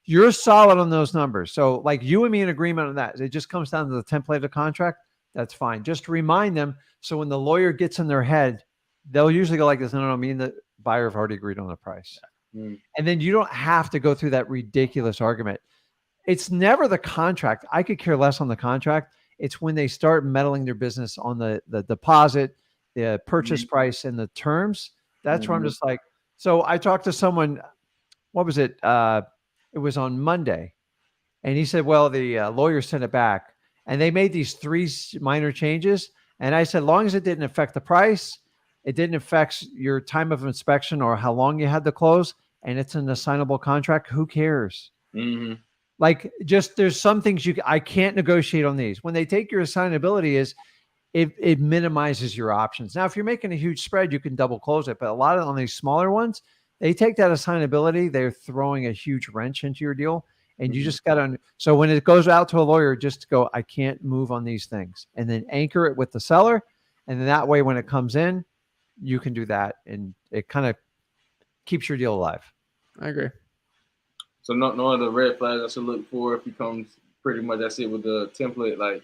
you're solid on those numbers. So like you and me in agreement on that. It just comes down to the template of the contract. That's fine. Just remind them. So when the lawyer gets in their head, they'll usually go like this. No, me and the buyer have already agreed on the price. And then you don't have to go through that ridiculous argument. It's never the contract. I could care less on the contract. It's when they start meddling their business on the deposit, the purchase price, and the terms. That's where I'm just like, so I talked to someone, what was it? It was on Monday. And he said, well, the lawyer sent it back and they made these 3 minor changes. And I said, as long as it didn't affect the price, it didn't affect your time of inspection or how long you had to close, and it's an assignable contract, who cares? Mm-hmm. Like, just there's some things I can't negotiate on these. When they take your assignability is, it minimizes your options. Now, if you're making a huge spread, you can double close it. But a lot of on these smaller ones, they take that assignability, they're throwing a huge wrench into your deal. And you just got to, so when it goes out to a lawyer, just go, I can't move on these things. And then anchor it with the seller. And then that way, when it comes in, you can do that. And it kind of keeps your deal alive. I agree. So no other red flags I should look for if it comes pretty much that's it with the template, like.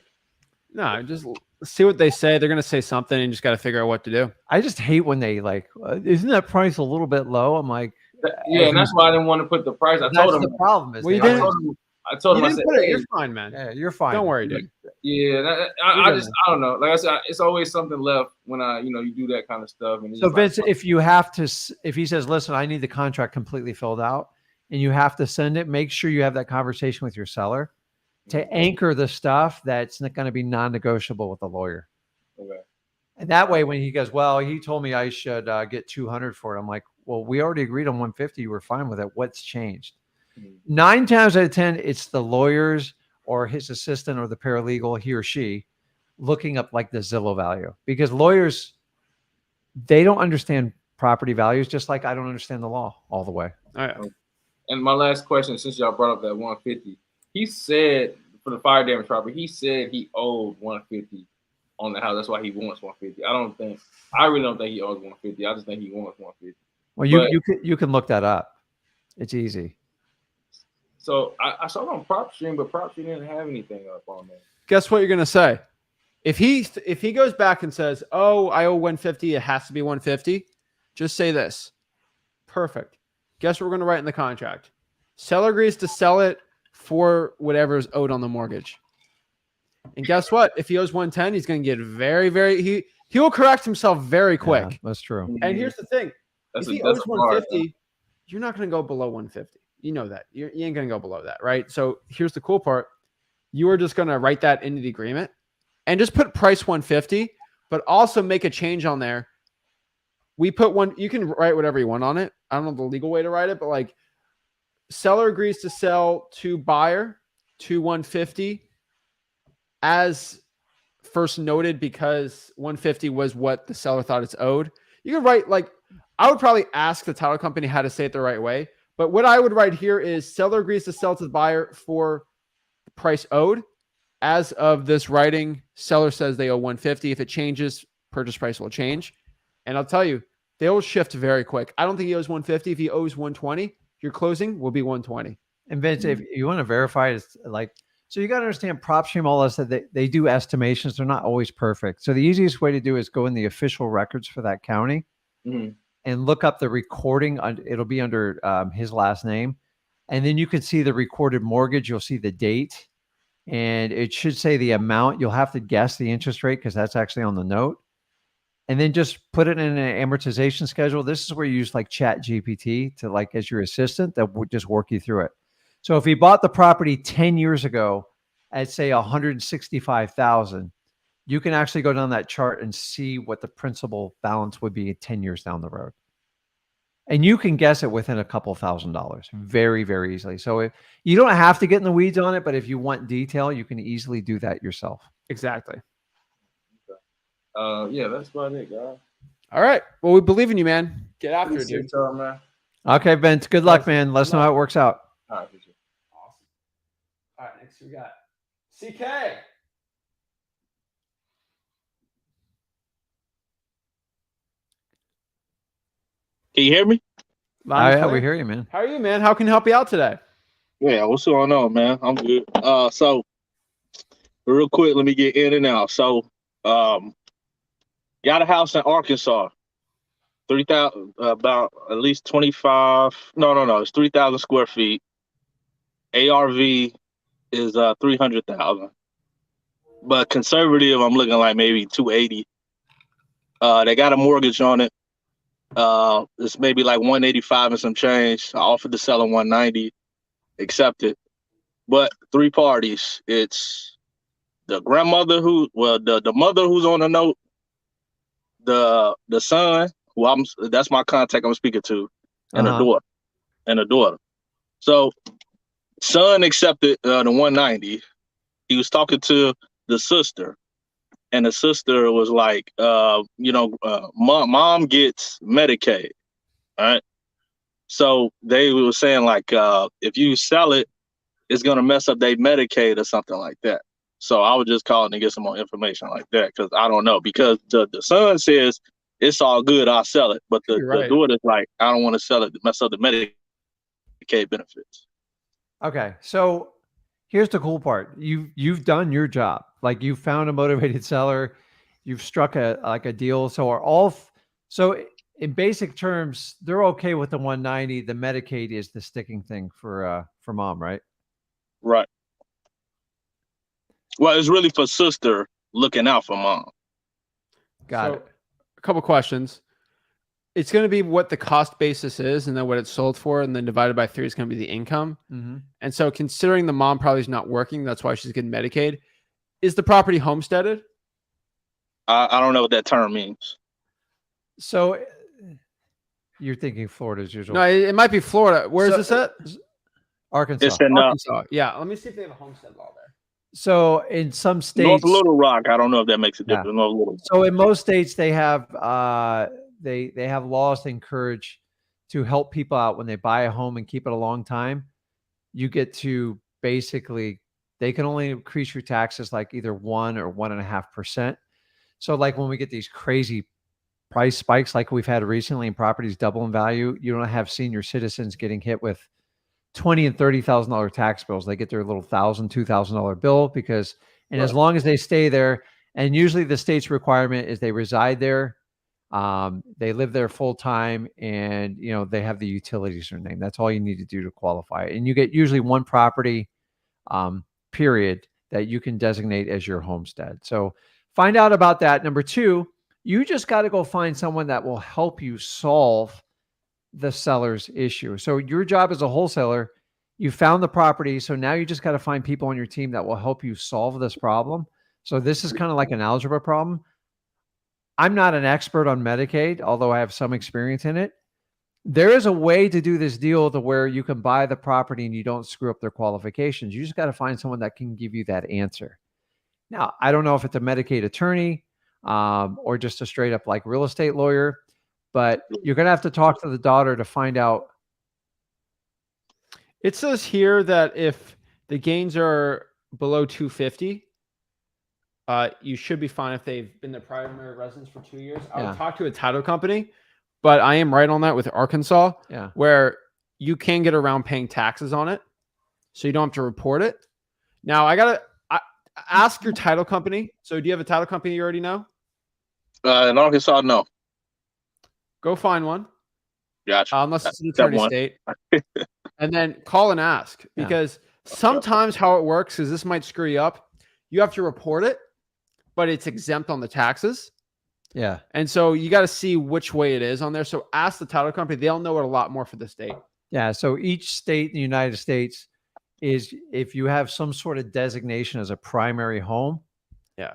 No, just see what they say. They're going to say something and you just got to figure out what to do. I just hate when they like, isn't that price a little bit low? I'm like, yeah, and that's why I didn't want to put the price. I told him the problem is, well, I told him I said, hey, you're fine, man. Yeah, you're fine. Don't worry, dude. Yeah, I don't know. Like I said, it's always something left when you do that kind of stuff. And so Vince, if he says, listen, I need the contract completely filled out and you have to send it, make sure you have that conversation with your seller to anchor the stuff that's not going to be non-negotiable with the lawyer. Okay. And that way, when he goes, well, he told me I should get 200 for it. I'm like, well, we already agreed on 150. You were fine with it. What's changed? 9 times out of 10, it's the lawyers or his assistant or the paralegal, he or she, looking up like the Zillow value, because lawyers, they don't understand property values, just like I don't understand the law all the way. Oh, yeah. And my last question, since y'all brought up that 150, he said for the fire damage property, he said he owed 150 on the house. That's why he wants 150. I really don't think he owes 150. I just think he wants 150. Well, you can look that up. It's easy. So I saw it on PropStream, but PropStream didn't have anything up on there. Guess what you're gonna say? If he goes back and says, "Oh, I owe 150. It has to be 150," just say this. Perfect. Guess what we're gonna write in the contract? Seller agrees to sell it for whatever is owed on the mortgage. And guess what? If he owes 110, he's going to get he will correct himself very quick. Yeah, that's true. And here's the thing. If he owes 150, you're not going to go below 150. You know that. You ain't going to go below that, right? So here's the cool part. You are just going to write that into the agreement and just put price 150, but also make a change on there. We put you can write whatever you want on it. I don't know the legal way to write it, but like, seller agrees to sell to buyer to 150 as first noted, because 150 was what the seller thought it's owed. You can write, like, I would probably ask the title company how to say it the right way, but what I would write here is seller agrees to sell to the buyer for the price owed. As of this writing, seller says they owe 150. If it changes, purchase price will change. And I'll tell you, they'll shift very quick. I don't think he owes 150. If he owes 120, your closing will be 120. And Vince, if you want to verify it, it's like, so you got to understand PropStream, all this, that they do estimations. They're not always perfect. So the easiest way to do is go in the official records for that county and look up the recording. It'll be under his last name. And then you can see the recorded mortgage. You'll see the date and it should say the amount. You'll have to guess the interest rate because that's actually on the note. And then just put it in an amortization schedule. This is where you use like Chat GPT to like as your assistant that would just work you through it. So if he bought the property 10 years ago at say 165,000, you can actually go down that chart and see what the principal balance would be 10 years down the road. And you can guess it within a couple $1,000s very, very easily. So if you don't have to get in the weeds on it, but if you want detail, you can easily do that yourself. Exactly. Yeah, that's about it, guys. All right. Well, we believe in you, man. Get after it, dude. Man. Okay, Vince. Good luck, man. Let us know how it works out. All right, appreciate it. Awesome. All right, next we got CK. Can you hear me? Yeah, we hear you, man. How are you, man? How can I help you out today? Yeah, what's going on, man? I'm good. So real quick, let me get in and out. So, got a house in Arkansas, 3,000, about at least 25. No, it's 3,000 square feet. ARV is 300,000, but conservative, I'm looking like maybe 280. They got a mortgage on it. It's maybe like 185 and some change. I offered to sell them 190, accepted. But three parties. It's the grandmother the mother who's on the note, the son, that's my contact I'm speaking to, and a daughter. So son accepted the 190. He was talking to the sister. And the sister was like, mom gets Medicaid, all right? So they were saying like, if you sell it, it's going to mess up their Medicaid or something like that. So I was just calling to get some more information like that because I don't know. Because the son says, it's all good, I'll sell it. But the daughter's like, I don't want to sell it to mess up the Medicaid benefits. Okay, so here's the cool part. You've done your job. Like you found a motivated seller, you've struck a deal. So in basic terms, they're okay with the 190. The Medicaid is the sticking thing for mom, right? Right. Well, it's really for sister looking out for mom. Got it. A couple questions. It's going to be what the cost basis is and then what it's sold for, and then divided by 3 is going to be the income. Mm-hmm. And so considering the mom probably is not working, that's why she's getting Medicaid. Is the property homesteaded? I don't know what that term means. So you're thinking Florida as usual. No, it might be Florida. Where is this at? Arkansas. It's in Arkansas. Yeah, let me see if they have a homestead law there. So in some states, North Little Rock. I don't know if that makes a difference. Yeah. North Little Rock. So in most states, they have they have laws to encourage to help people out when they buy a home and keep it a long time. You get to basically, they can only increase your taxes like either 1 or 1.5%. So like when we get these crazy price spikes like we've had recently and properties double in value, you don't have senior citizens getting hit with $20,000 and $30,000 tax bills. They get their little $1,000, $2,000 bill because, and as long as they stay there, and usually the state's requirement is they reside there, they live there full time, and they have the utilities in their name. That's all you need to do to qualify. And you get usually one property period that you can designate as your homestead. So find out about that. Number 2, you just got to go find someone that will help you solve the seller's issue. So your job as a wholesaler, you found the property. So now you just got to find people on your team that will help you solve this problem. So this is kind of like an algebra problem. I'm not an expert on Medicaid, although I have some experience in it. There is a way to do this deal to where you can buy the property and you don't screw up their qualifications. You just got to find someone that can give you that answer. Now, I don't know if it's a Medicaid attorney or just a straight up like real estate lawyer, but you're going to have to talk to the daughter to find out. It says here that if the gains are below 250, you should be fine if they've been their primary residence for 2 years. I would talk to a title company. but I am right on that with Arkansas, Yeah. where you can get around paying taxes on it, so you don't have to report it. Now, I ask your title company. So, do you have a title company you already know? In Arkansas, no. Go find one, Gotcha. unless it's an Step attorney one. state, and then call and ask, Yeah. because sometimes how it works is this might screw you up. You have to report it, but it's exempt on the taxes. Yeah. And so you got to see which way it is on there. So ask the title company. They'll know it a lot more for the state. Yeah. So each state in the United States is, if you have some sort of designation as a primary home, Yeah.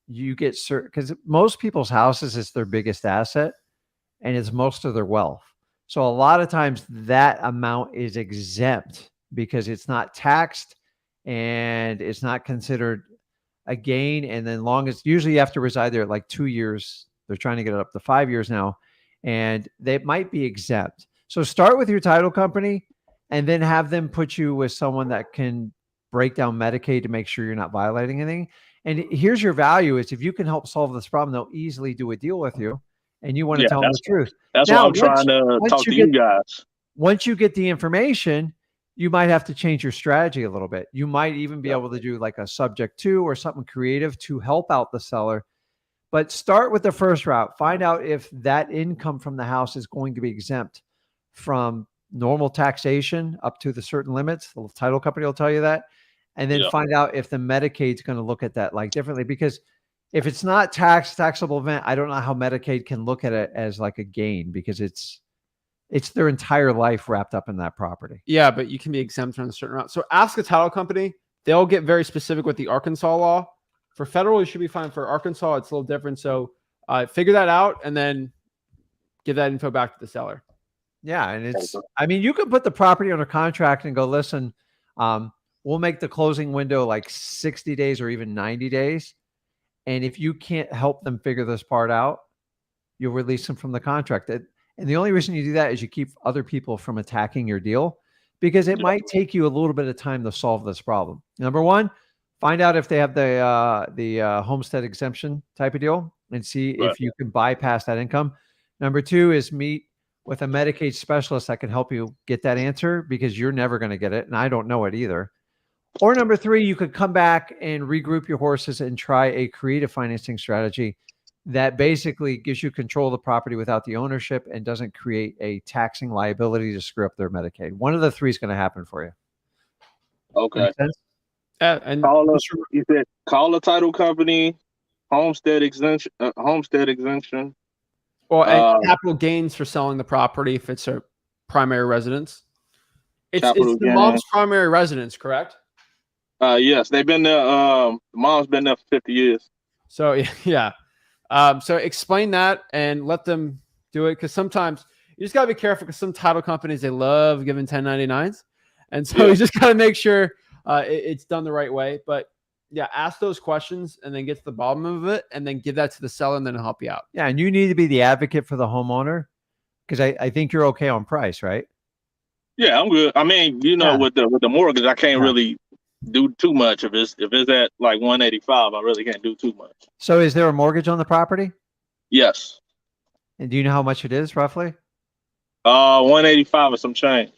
you get certain, because most people's houses is their biggest asset and it's most of their wealth. So a lot of times that amount is exempt because it's not taxed and it's not considered a gain. And then long as usually you have to reside there like 2 years, they're trying to get it up to 5 years now, and they might be exempt. So start with your title company and then have them put you with someone that can break down Medicaid to make sure you're not violating anything. And here's your value is if you can help solve this problem, they'll easily do a deal with you. And you want to Yeah, tell them the truth. That's Now, why I'm trying to once talk you to you get- guys. Once you get the information, you might have to change your strategy a little bit. You might even be able to do like a subject to or something creative to help out the seller. But start with the first route. Find out if that income from the house is going to be exempt from normal taxation up to the certain limits. The title company will tell you that. And then Yeah. find out if the Medicaid's going to look at that like differently. Because if it's not taxable event, I don't know how Medicaid can look at it as like a gain, because it's their entire life wrapped up in that property. Yeah, but you can be exempt from a certain amount. So ask a title company. They'll get very specific with the Arkansas law. For federal, you should be fine. For Arkansas, it's a little different. So figure that out and then give that info back to the seller. Yeah. And I mean, you can put the property under contract and go, listen, we'll make the closing window like 60 days or even 90 days. And if you can't help them figure this part out, you'll release them from the contract. And the only reason you do that is you keep other people from attacking your deal, because it might take you a little bit of time to solve this problem. Number one, find out if they have the homestead exemption type of deal and see if you can bypass that income. Number two is meet with a Medicaid specialist that can help you get that answer, because you're never going to get it. And I don't know it either. Or number three, you could come back and regroup your horses and try a creative financing strategy that basically gives you control of the property without the ownership and doesn't create a taxing liability to screw up their Medicaid. One of the three is going to happen for you. Okay. Make sense? And You said call a title company, homestead exemption. well, and capital gains for selling the property if it's a primary residence. It's the mom's primary residence, correct? Yes, they've been there. Mom's been there for 50 years. So yeah. So explain that and let them do it, because sometimes you just gotta be careful, because some title companies, they love giving 1099s, and so you just gotta make sure it's done the right way. But yeah, ask those questions and then get to the bottom of it, and then give that to the seller, and then it'll help you out. Yeah, and you need to be the advocate for the homeowner, because I think you're okay on price, right? Yeah, I'm good. I mean, with the mortgage, I can't really do too much. If it's at like 185, I really can't do too much. So is there a mortgage on the property? Yes. And do you know how much it is roughly? 185 or some change.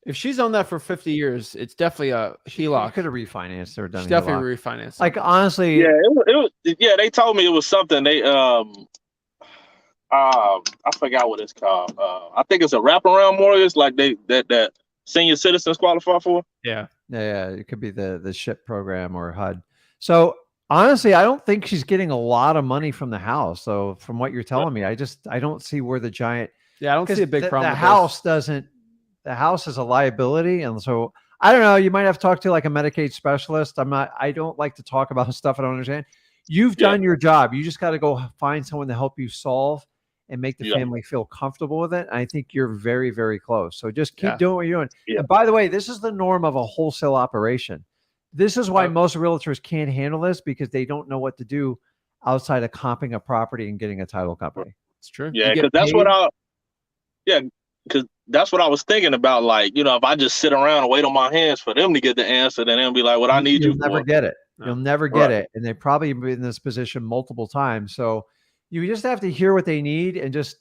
If she's on that for 50 years, it's definitely a HELOC. You could have refinanced or done She's a definitely HELOC. refinanced. Like, honestly, Yeah, it was. Yeah, they told me it was something. They I forgot what it's called. I think it's a wraparound mortgage, like that senior citizens qualify for. Yeah. Yeah, it could be the SHIP program or HUD. So honestly, I don't think she's getting a lot of money from the house. So from what you're telling me, I don't see where the giant. Yeah, I don't see a big problem. The house is a liability, and so I don't know. You might have to talk to like a Medicaid specialist. I don't like to talk about stuff I don't understand. You've done your job. You just got to go find someone to help you solve and make the family feel comfortable with it. And I think you're very, very close. So just keep doing what you're doing. Yeah. And by the way, this is the norm of a wholesale operation. This is why most realtors can't handle this, because they don't know what to do outside of comping a property and getting a title company. It's true. Yeah, because that's what I was thinking about. Like, if I just sit around and wait on my hands for them to get the answer, then they'll be like, "What I need you You'll never for." get it. No. You'll never get it. And they've probably been in this position multiple times. So you just have to hear what they need and just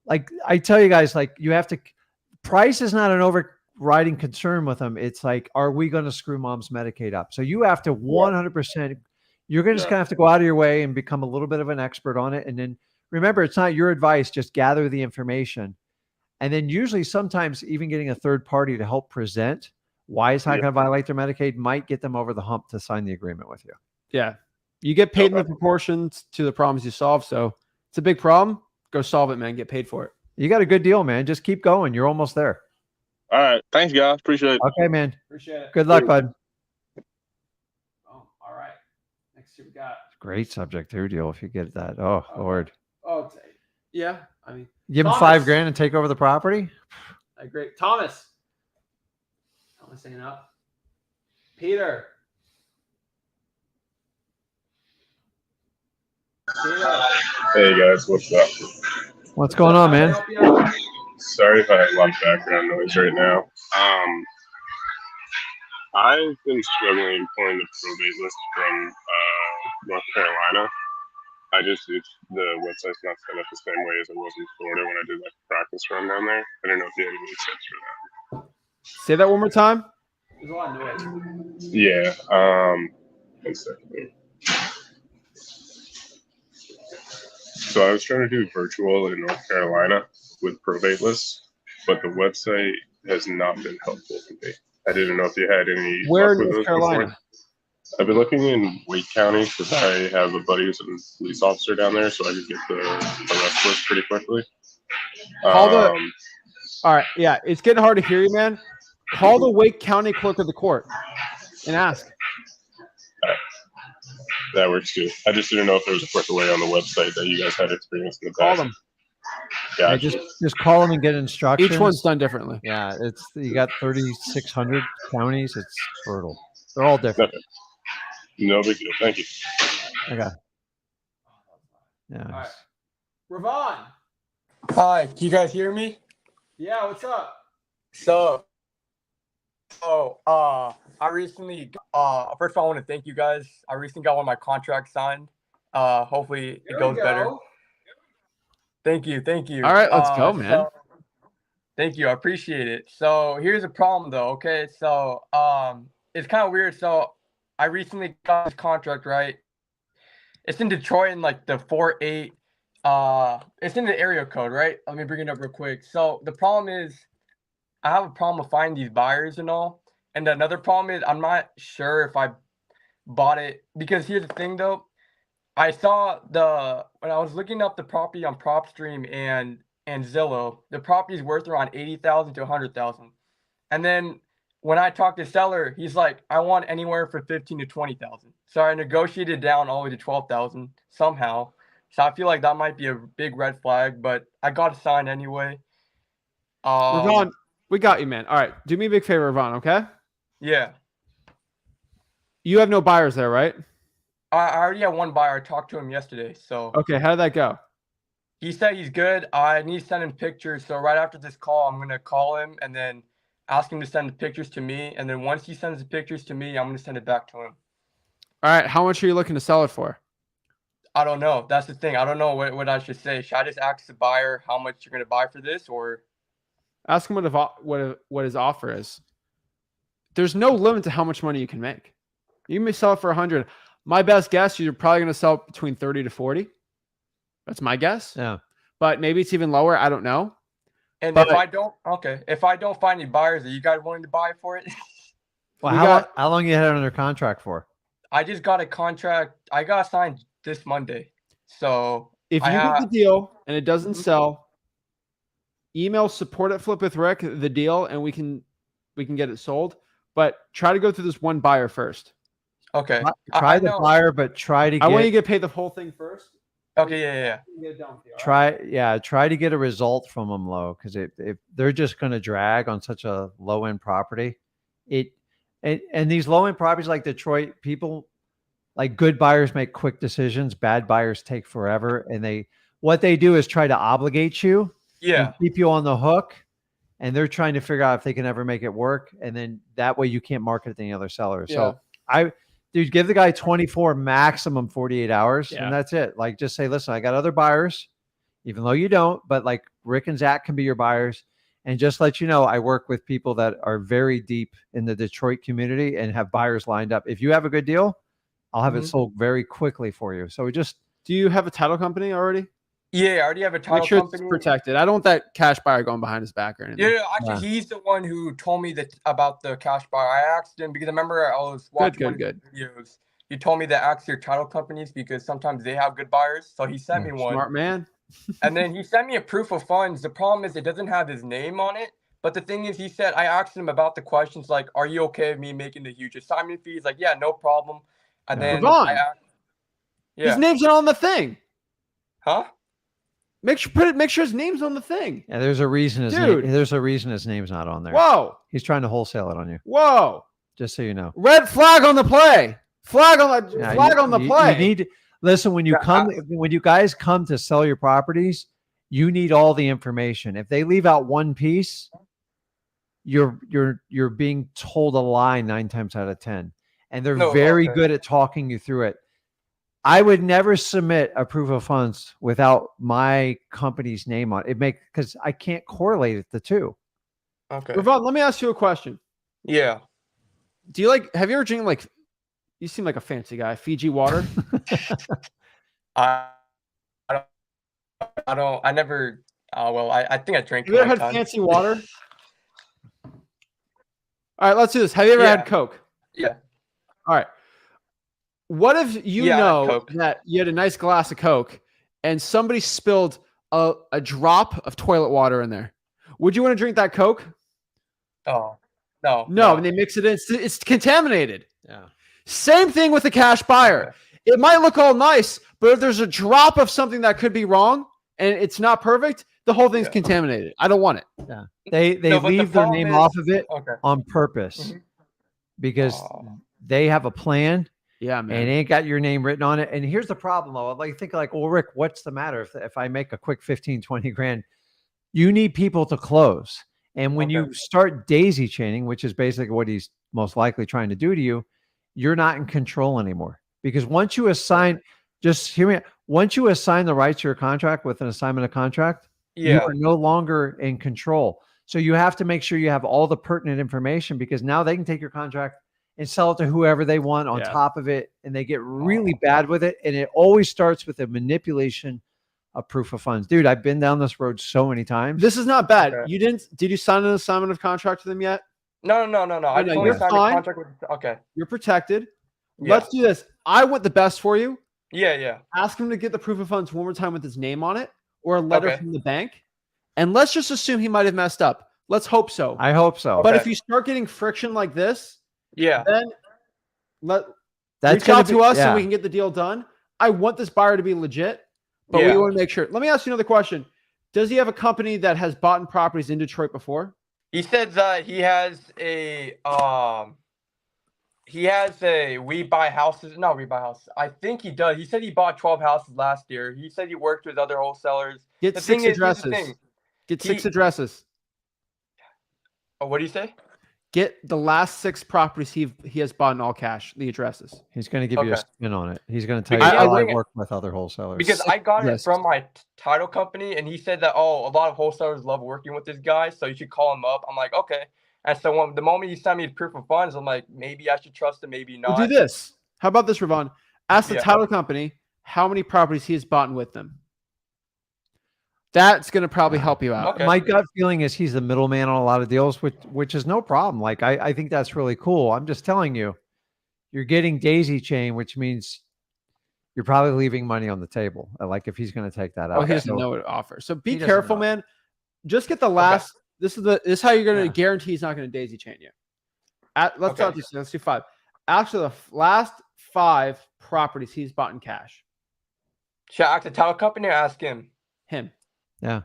like I tell you guys, like you have to, price is not an overriding concern with them. It's like, are we going to screw mom's Medicaid up? So you have to 100%, you're going to just going to have to go out of your way and become a little bit of an expert on it. And then remember, it's not your advice, just gather the information. And then usually sometimes even getting a third party to help present why it's not going to violate their Medicaid might get them over the hump to sign the agreement with you. Yeah. You get paid in the proportions to the problems you solve. So it's a big problem. Go solve it, man. Get paid for it. You got a good deal, man. Just keep going. You're almost there. All right. Thanks, guys. Appreciate it. Okay, man. Appreciate it. Good luck, bud. Oh, all right. Next, we got. Great subject here, deal. If you get that. Oh, Lord. Oh, yeah. I mean, give him Thomas. $5,000 and take over the property. I agree. Thomas hanging up. Peter. Hey guys, what's up? What's going on, man? Sorry if I have a lot of background noise right now. I've been struggling pulling the probate list from North Carolina. The website's not set up the same way as it was in Florida when I did like a practice run down there. I don't know if you had any tips for that. Say that one more time. There's a lot of noise. Yeah. 1 second. So I was trying to do virtual in North Carolina with probate lists, but the website has not been helpful to me. I didn't know if you had any Where luck in with North those Carolina? before. I've been looking in Wake County because I have a buddy who's a police officer down there, so I could get the arrest list pretty quickly. All right. Yeah, it's getting hard to hear you, man. Call the Wake County clerk of the court and ask. That works too. I just didn't know if there was a quicker way on the website that you guys had experience in the Call past. them. Yeah, Yeah, just call them and get instructions. Each one's done differently. Yeah, you got 3,600 counties. It's brutal. They're all different. no big deal. Thank you. Okay. Yeah. All right. Ravon. Hi, can you guys hear me? Yeah, what's up? So I recently first of all I want to thank you guys. I recently got one of my contracts signed. Hopefully it goes better. Thank you. All right, let's go, man. Thank you. I appreciate it. So here's a problem though, okay? So it's kind of weird. So I recently got this contract, right? It's in Detroit in like the 48 it's in the area code, right? Let me bring it up real quick. So the problem is I have a problem with finding these buyers and all. And another problem is I'm not sure if I bought it, because here's the thing though. I saw when I was looking up the property on PropStream and Zillow, the property is worth around 80,000 to 100,000. And then when I talked to the seller, he's like, I want anywhere from 15 to 20,000. So I negotiated down all the way to 12,000 somehow. So I feel like that might be a big red flag, but I got it signed anyway. Ravon, we got you, man. All right. Do me a big favor, Ravon, okay? Yeah. You have no buyers there, right? I already have one buyer. I talked to him yesterday. So Okay, how did that go? he said he's good. I need to send him pictures. So right after this call, I'm going to call him and then ask him to send the pictures to me. And then once he sends the pictures to me, I'm going to send it back to him. All right, how much are you looking to sell it for? I don't know. That's the thing. I don't know what I should say. Should I just ask the buyer how much you're going to buy for this, or Ask him what his offer is. There's no limit to how much money you can make. You may sell it for 100. My best guess, you're probably going to sell it between 30 to 40. That's my guess. Yeah. But maybe it's even lower. I don't know. and But- if I don't find any buyers, are you guys willing to buy for it? Well, how long you had it under contract for? I just got a contract. I got signed this Monday. So If you get the deal and it doesn't sell, email support@flipwithrick the deal, and we can get it sold. But try to go through this one buyer first. okay. Try I the know. buyer, but try to I want you to get get paid the whole thing first. Okay, yeah. Get it done with you, all right? try to get a result from them low, because if they're just going to drag on such a low end property, and these low end properties like Detroit, people like good buyers make quick decisions, bad buyers take forever, and what they do is try to obligate you, Yeah. and keep you on the hook, and they're trying to figure out if they can ever make it work, and then that way you can't market it to any other sellers. So dude, give the guy 24, maximum 48 hours, Yeah. and that's it. Like, just say, listen, I got other buyers. even though you don't, but like Rick and Zach can be your buyers. And just let you know, I work with people that are very deep in the Detroit community and have buyers lined up. If you have a good deal, I'll have it sold very quickly for you. So do you have a title company already? Yeah, I already have a title Make sure company. it's protected. I don't want that cash buyer going behind his back or anything. Yeah, actually, he's the one who told me that about the cash buyer. I asked him because I remember I was watching one of his videos. He told me to ask your title companies because sometimes they have good buyers. So he sent me one. Smart man. And then he sent me a proof of funds. The problem is it doesn't have his name on it. But the thing is, he said, I asked him about the questions like, are you okay with me making the huge assignment fees? Like, yeah, no problem. And then Ravon, I asked, his name's not on the thing. Huh? Make sure his name's on the thing. Yeah, there's a reason there's a reason his name's not on there. Whoa. He's trying to wholesale it on you. Whoa. Just so you know. Red flag on the play. Flag on the play. You need listen when you guys come to sell your properties, you need all the information. If they leave out one piece, you're being told a lie 9 times out of 10. And they're very good at talking you through it. I would never submit a proof of funds without my company's name on it. Because I can't correlate the two. Okay. Ravon, let me ask you a question. Yeah. Do you have you ever drinking you seem like a fancy guy, Fiji water? I never I think I drank. You ever had fancy water? All right, let's do this. Have you ever had Coke? Yeah. All right. What if you know that you had a nice glass of Coke and somebody spilled a drop of toilet water in there? Would you want to drink that Coke? Oh, no. No, and they mix it in. It's contaminated. Yeah. Same thing with the cash buyer. It might look all nice, but if there's a drop of something that could be wrong and it's not perfect, the whole thing's contaminated. I don't want it. Yeah. They leave their name off of it on purpose because they have a plan. Yeah, man. And it ain't got your name written on it. And here's the problem, though. Well, Rick, what's the matter if I make a quick 15, 20 grand? You need people to close. And when you start daisy chaining, which is basically what he's most likely trying to do to you, you're not in control anymore. Because once you assign, just hear me out, once you assign the rights to your contract with an assignment of contract, you are no longer in control. So you have to make sure you have all the pertinent information because now they can take your contract and sell it to whoever they want on top of it. And they get really bad with it. And it always starts with a manipulation of proof of funds. Dude, I've been down this road so many times. This is not bad. Did you sign an assignment of contract to them yet? No. I just only signed a contract with, You're protected. Let's do this. I want the best for you. Yeah. Ask him to get the proof of funds one more time with his name on it or a letter from the bank. And let's just assume he might have messed up. Let's hope so. I hope so. But if you start getting friction like this, then reach out to us so we can get the deal done. I want this buyer to be legit, but we want to make sure. Let me ask you another question. Does he have a company that has bought in properties in Detroit before? He said that he has a We Buy Houses. No, We Buy Houses. I think he does. He said he bought 12 houses last year. He said he worked with other wholesalers. Get 6 addresses. Get 6 addresses. Oh, what do you say? Get the last 6 properties he has bought in all cash, the addresses. He's going to give you a spin on it. He's going to tell you how I work with other wholesalers. Because I got it from my title company, and he said that, a lot of wholesalers love working with this guy, so you should call him up. I'm like, okay. And so the moment he sent me the proof of funds, I'm like, maybe I should trust him, maybe not. We'll do this. How about this, Ravon? Ask the title company how many properties he has bought with them. That's going to probably help you out. My gut feeling is he's the middleman on a lot of deals, which is no problem. Like, I think that's really cool. I'm just telling you, you're getting daisy chain, which means you're probably leaving money on the table. Like if he's going to take that out. Oh, he doesn't know what to offer. So be careful, man. Just get the last. This is how you're going to guarantee he's not going to daisy chain you. Let's do 5. Actually, the last 5 properties he's bought in cash. Should I ask the title company or ask him? Him. Yeah.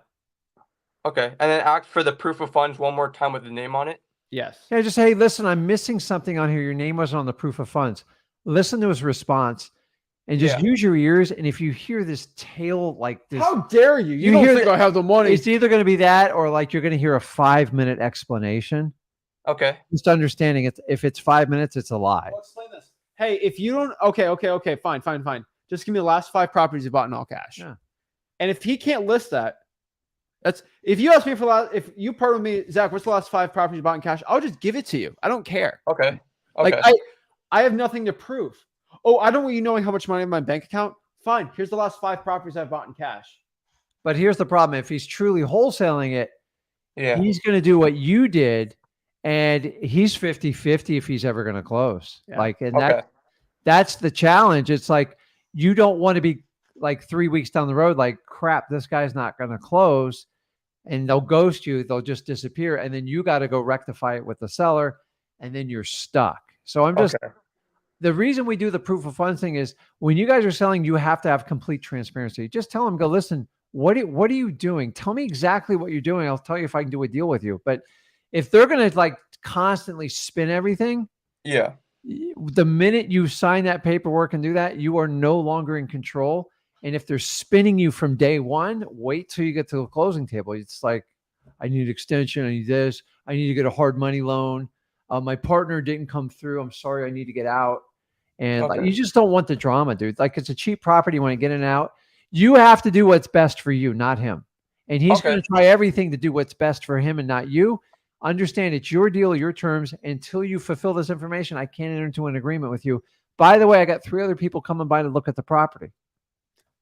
Okay. And then ask for the proof of funds one more time with the name on it? Yes. Yeah, just, hey, listen, I'm missing something on here. Your name wasn't on the proof of funds. Listen to his response and just use your ears. And if you hear this tail like this. How dare you? You don't think I have the money. It's either going to be that or like you're going to hear a 5-minute explanation. Okay. Just understanding it. If it's 5 minutes, it's a lie. I'll explain this. Hey, if you don't. Okay. Fine. Just give me the last 5 properties you bought in all cash. Yeah. And if he can't list that, if you ask me if you partner with me, Zach, what's the last 5 properties you bought in cash? I'll just give it to you. I don't care. Okay. Like Okay. I have nothing to prove. Oh, I don't want you knowing how much money in my bank account. Fine. Here's the last 5 properties I've bought in cash. But here's the problem. If he's truly wholesaling it, Yeah. he's going to do what you did, and he's 50-50 if he's ever going to close. Yeah. Like, and Okay. that's the challenge. It's like, you don't want to be like 3 weeks down the road, like, crap, this guy's not going to close, and they'll ghost you. They'll just disappear. And then you got to go rectify it with the seller, and then you're stuck. So I'm just, Okay. the reason we do the proof of funds thing is when you guys are selling, you have to have complete transparency. Just tell them, go, listen, what are you doing? Tell me exactly what you're doing. I'll tell you if I can do a deal with you. But if they're going to like constantly spin everything, Yeah. the minute you sign that paperwork and do that, you are no longer in control. And if they're spinning you from day one, wait till you get to the closing table. It's like, I need extension. I need this. I need to get a hard money loan. My partner didn't come through. I'm sorry. I need to get out. And like, Okay. you just don't want the drama, dude. Like, it's a cheap property. You want to get in and out. You have to do what's best for you, not him. And he's Okay. going to try everything to do what's best for him and not you. Understand, it's your deal, your terms. Until you fulfill this information, I can't enter into an agreement with you. By the way, I got 3 other people coming by to look at the property.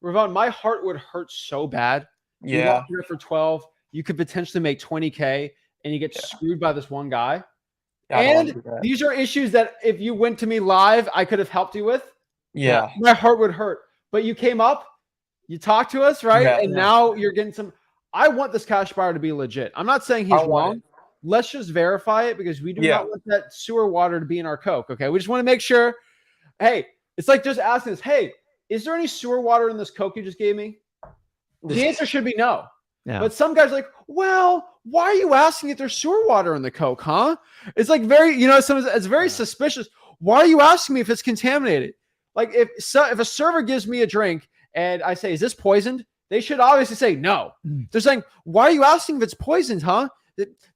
Ravon, my heart would hurt so bad. You Yeah. walk here for 12, you could potentially make 20K, and you get screwed by this one guy. Yeah, I don't wanna And do that. these are issues that if you went to me live, I could have helped you with. Yeah. My heart would hurt. But you came up, you talked to us, right? Yeah. And now you're getting some. I want this cash buyer to be legit. I'm not saying he's I want wrong. it. Let's just verify it because we do Yeah. not want that sewer water to be in our Coke. Okay. We just want to make sure. Hey, it's like just asking us, hey, is there any sewer water in this Coke you just gave me? The answer should be no. Yeah. But some guys are like, well, why are you asking if there's sewer water in the Coke, huh? It's like very, it's very suspicious. Why are you asking me if it's contaminated? Like if a server gives me a drink and I say, is this poisoned? They should obviously say no. They're saying, why are you asking if it's poisoned, huh?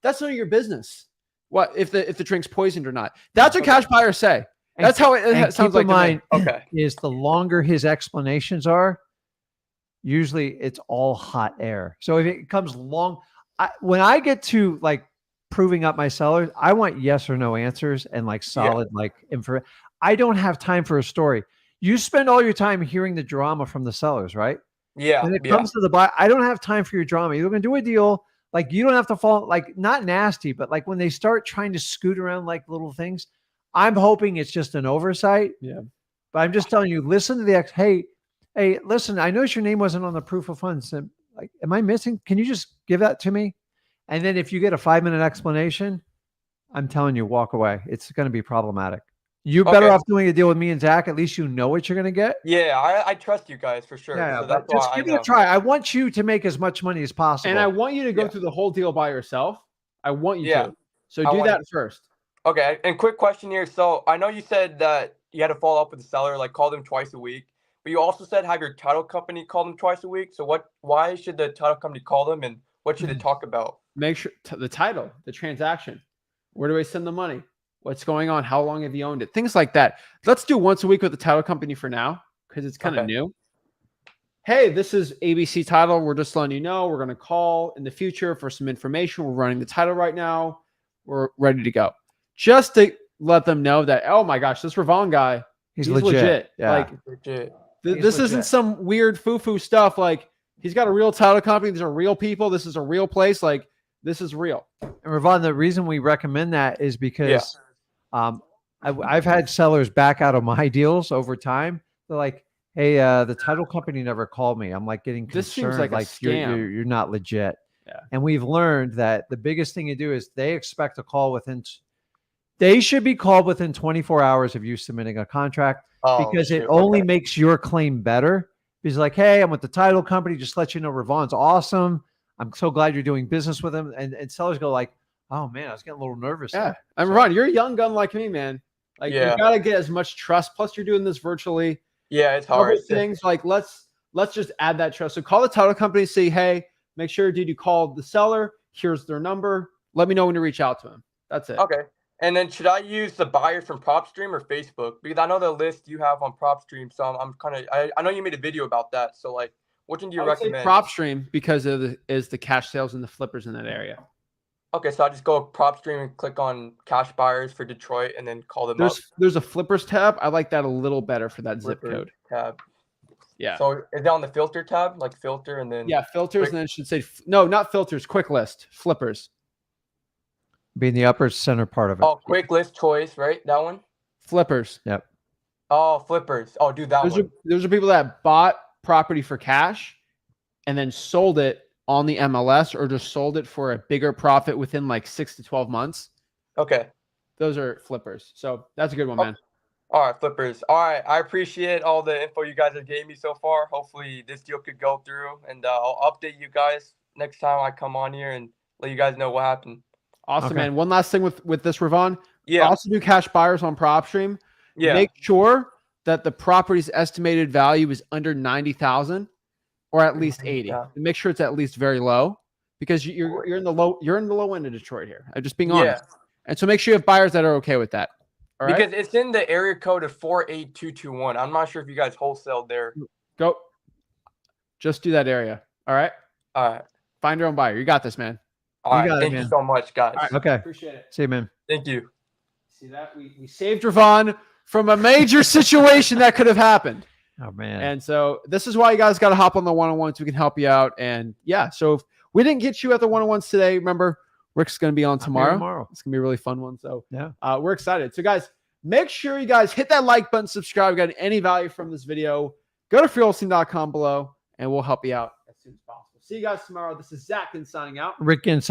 That's none of your business. What if the drink's poisoned or not? That's what cash buyers say. That's how it sounds like. Keep in mind, Okay. is the longer his explanations are, usually it's all hot air. So if it comes long, when I get to like proving up my sellers, I want yes or no answers and like solid like info. I don't have time for a story. You spend all your time hearing the drama from the sellers, right? Yeah. When it comes to the buy, I don't have time for your drama. You're going to do a deal. Like, you don't have to fall like not nasty, but like when they start trying to scoot around like little things, I'm hoping it's just an oversight. Yeah. But I'm just telling you, listen to the hey, listen, I noticed your name wasn't on the proof of funds. And like, am I missing? Can you just give that to me? And then if you get a 5-minute explanation, I'm telling you, walk away. It's going to be problematic. You're better off doing a deal with me and Zach. At least you know what you're going to get. Yeah, I trust you guys for sure. Yeah, So but that's just why give I it know. a try. I want you to make as much money as possible. And I want you to go Yeah. through the whole deal by yourself. I want you Yeah. to. So I do want that first. Okay, and quick question here. So I know you said that you had to follow up with the seller, like call them twice a week, but you also said have your title company call them twice a week. So why should the title company call them, and what should they talk about? Make sure the title, the transaction. Where do I send the money? What's going on? How long have you owned it? Things like that. Let's do once a week with the title company for now because it's kind of new. Hey, this is ABC Title. We're just letting you know we're going to call in the future for some information. We're running the title right now. We're ready to go. Just to let them know that, oh my gosh, this Ravon guy, he's legit. Yeah. Like Legit. this isn't some weird foo-foo stuff. Like he's got a real title company. These are real people. This is a real place. Like this is real. And Ravon, the reason we recommend that is because I've had sellers back out of my deals over time. They're like, hey, the title company never called me. I'm like getting concerned. This seems like a scam. You're not legit. Yeah. And we've learned that the biggest thing to do is they expect a call they should be called within 24 hours of you submitting a contract because it only makes your claim better. Because like, hey, I'm with the title company. Just let you know Ravon's awesome. I'm so glad you're doing business with him. And sellers go like, oh man, I was getting a little nervous. Yeah. there. I'm Ron. You're a young gun like me, man. Like Yeah. you gotta get as much trust. Plus, you're doing this virtually. Yeah, it's Other hard. things like let's just add that trust. So call the title company, say, hey, make sure did you call the seller? Here's their number. Let me know when to reach out to them. That's it. Okay. And then should I use the buyers from PropStream or Facebook? Because I know the list you have on PropStream. So I'm kind of, I know you made a video about that. So like, Which one do you I would say recommend? PropStream because of the cash sales and the flippers in that area. Okay, so I just go PropStream and click on cash buyers for Detroit and then call them up. There's a flippers tab. I like that a little better for that zip Flipper code. tab. Yeah. So is that on the filter tab? Like filter and then Yeah, filters, quick- and then it should say no, not filters, quick list, flippers. Be in the upper center part of it. Oh, quick list choice, right? That one? Flippers. Yep. Oh, flippers. Oh, dude, that one. Those are people that bought property for cash and then sold it on the MLS or just sold it for a bigger profit within like 6 to 12 months. Okay. Those are flippers. So that's a good one, man. All right, flippers. All right, I appreciate all the info you guys have gave me so far. Hopefully this deal could go through, and I'll update you guys next time I come on here and let you guys know what happened. Awesome, Okay. man. One last thing with this, Ravon. Yeah. Also do cash buyers on PropStream. Yeah. Make sure that the property's estimated value is under 90,000 or at least 80. Yeah. And make sure it's at least very low because you're in the low end of Detroit here. I'm just being honest. And so make sure you have buyers that are okay with that. All right? Because it's in the area code of 48221. I'm not sure if you guys wholesaled there. Go. Just do that area. All right. All right. Find your own buyer. You got this, man. All right. got it, Thank you man. so much, guys. All right. Okay. Appreciate it. See you, man. Thank you. See that? We saved Ravon from a major situation that could have happened. Oh, man. And so this is why you guys got to hop on the one-on-ones. We can help you out. And yeah, so if we didn't get you at the one-on-ones today, remember, Rick's going to be on tomorrow. It's going to be a really fun one. So yeah, we're excited. So guys, make sure you guys hit that like button, subscribe. If you got any value from this video, go to freewholesaling.com below and we'll help you out as soon as possible. See you guys tomorrow. This is Zach Ginn signing out. Rick Ginn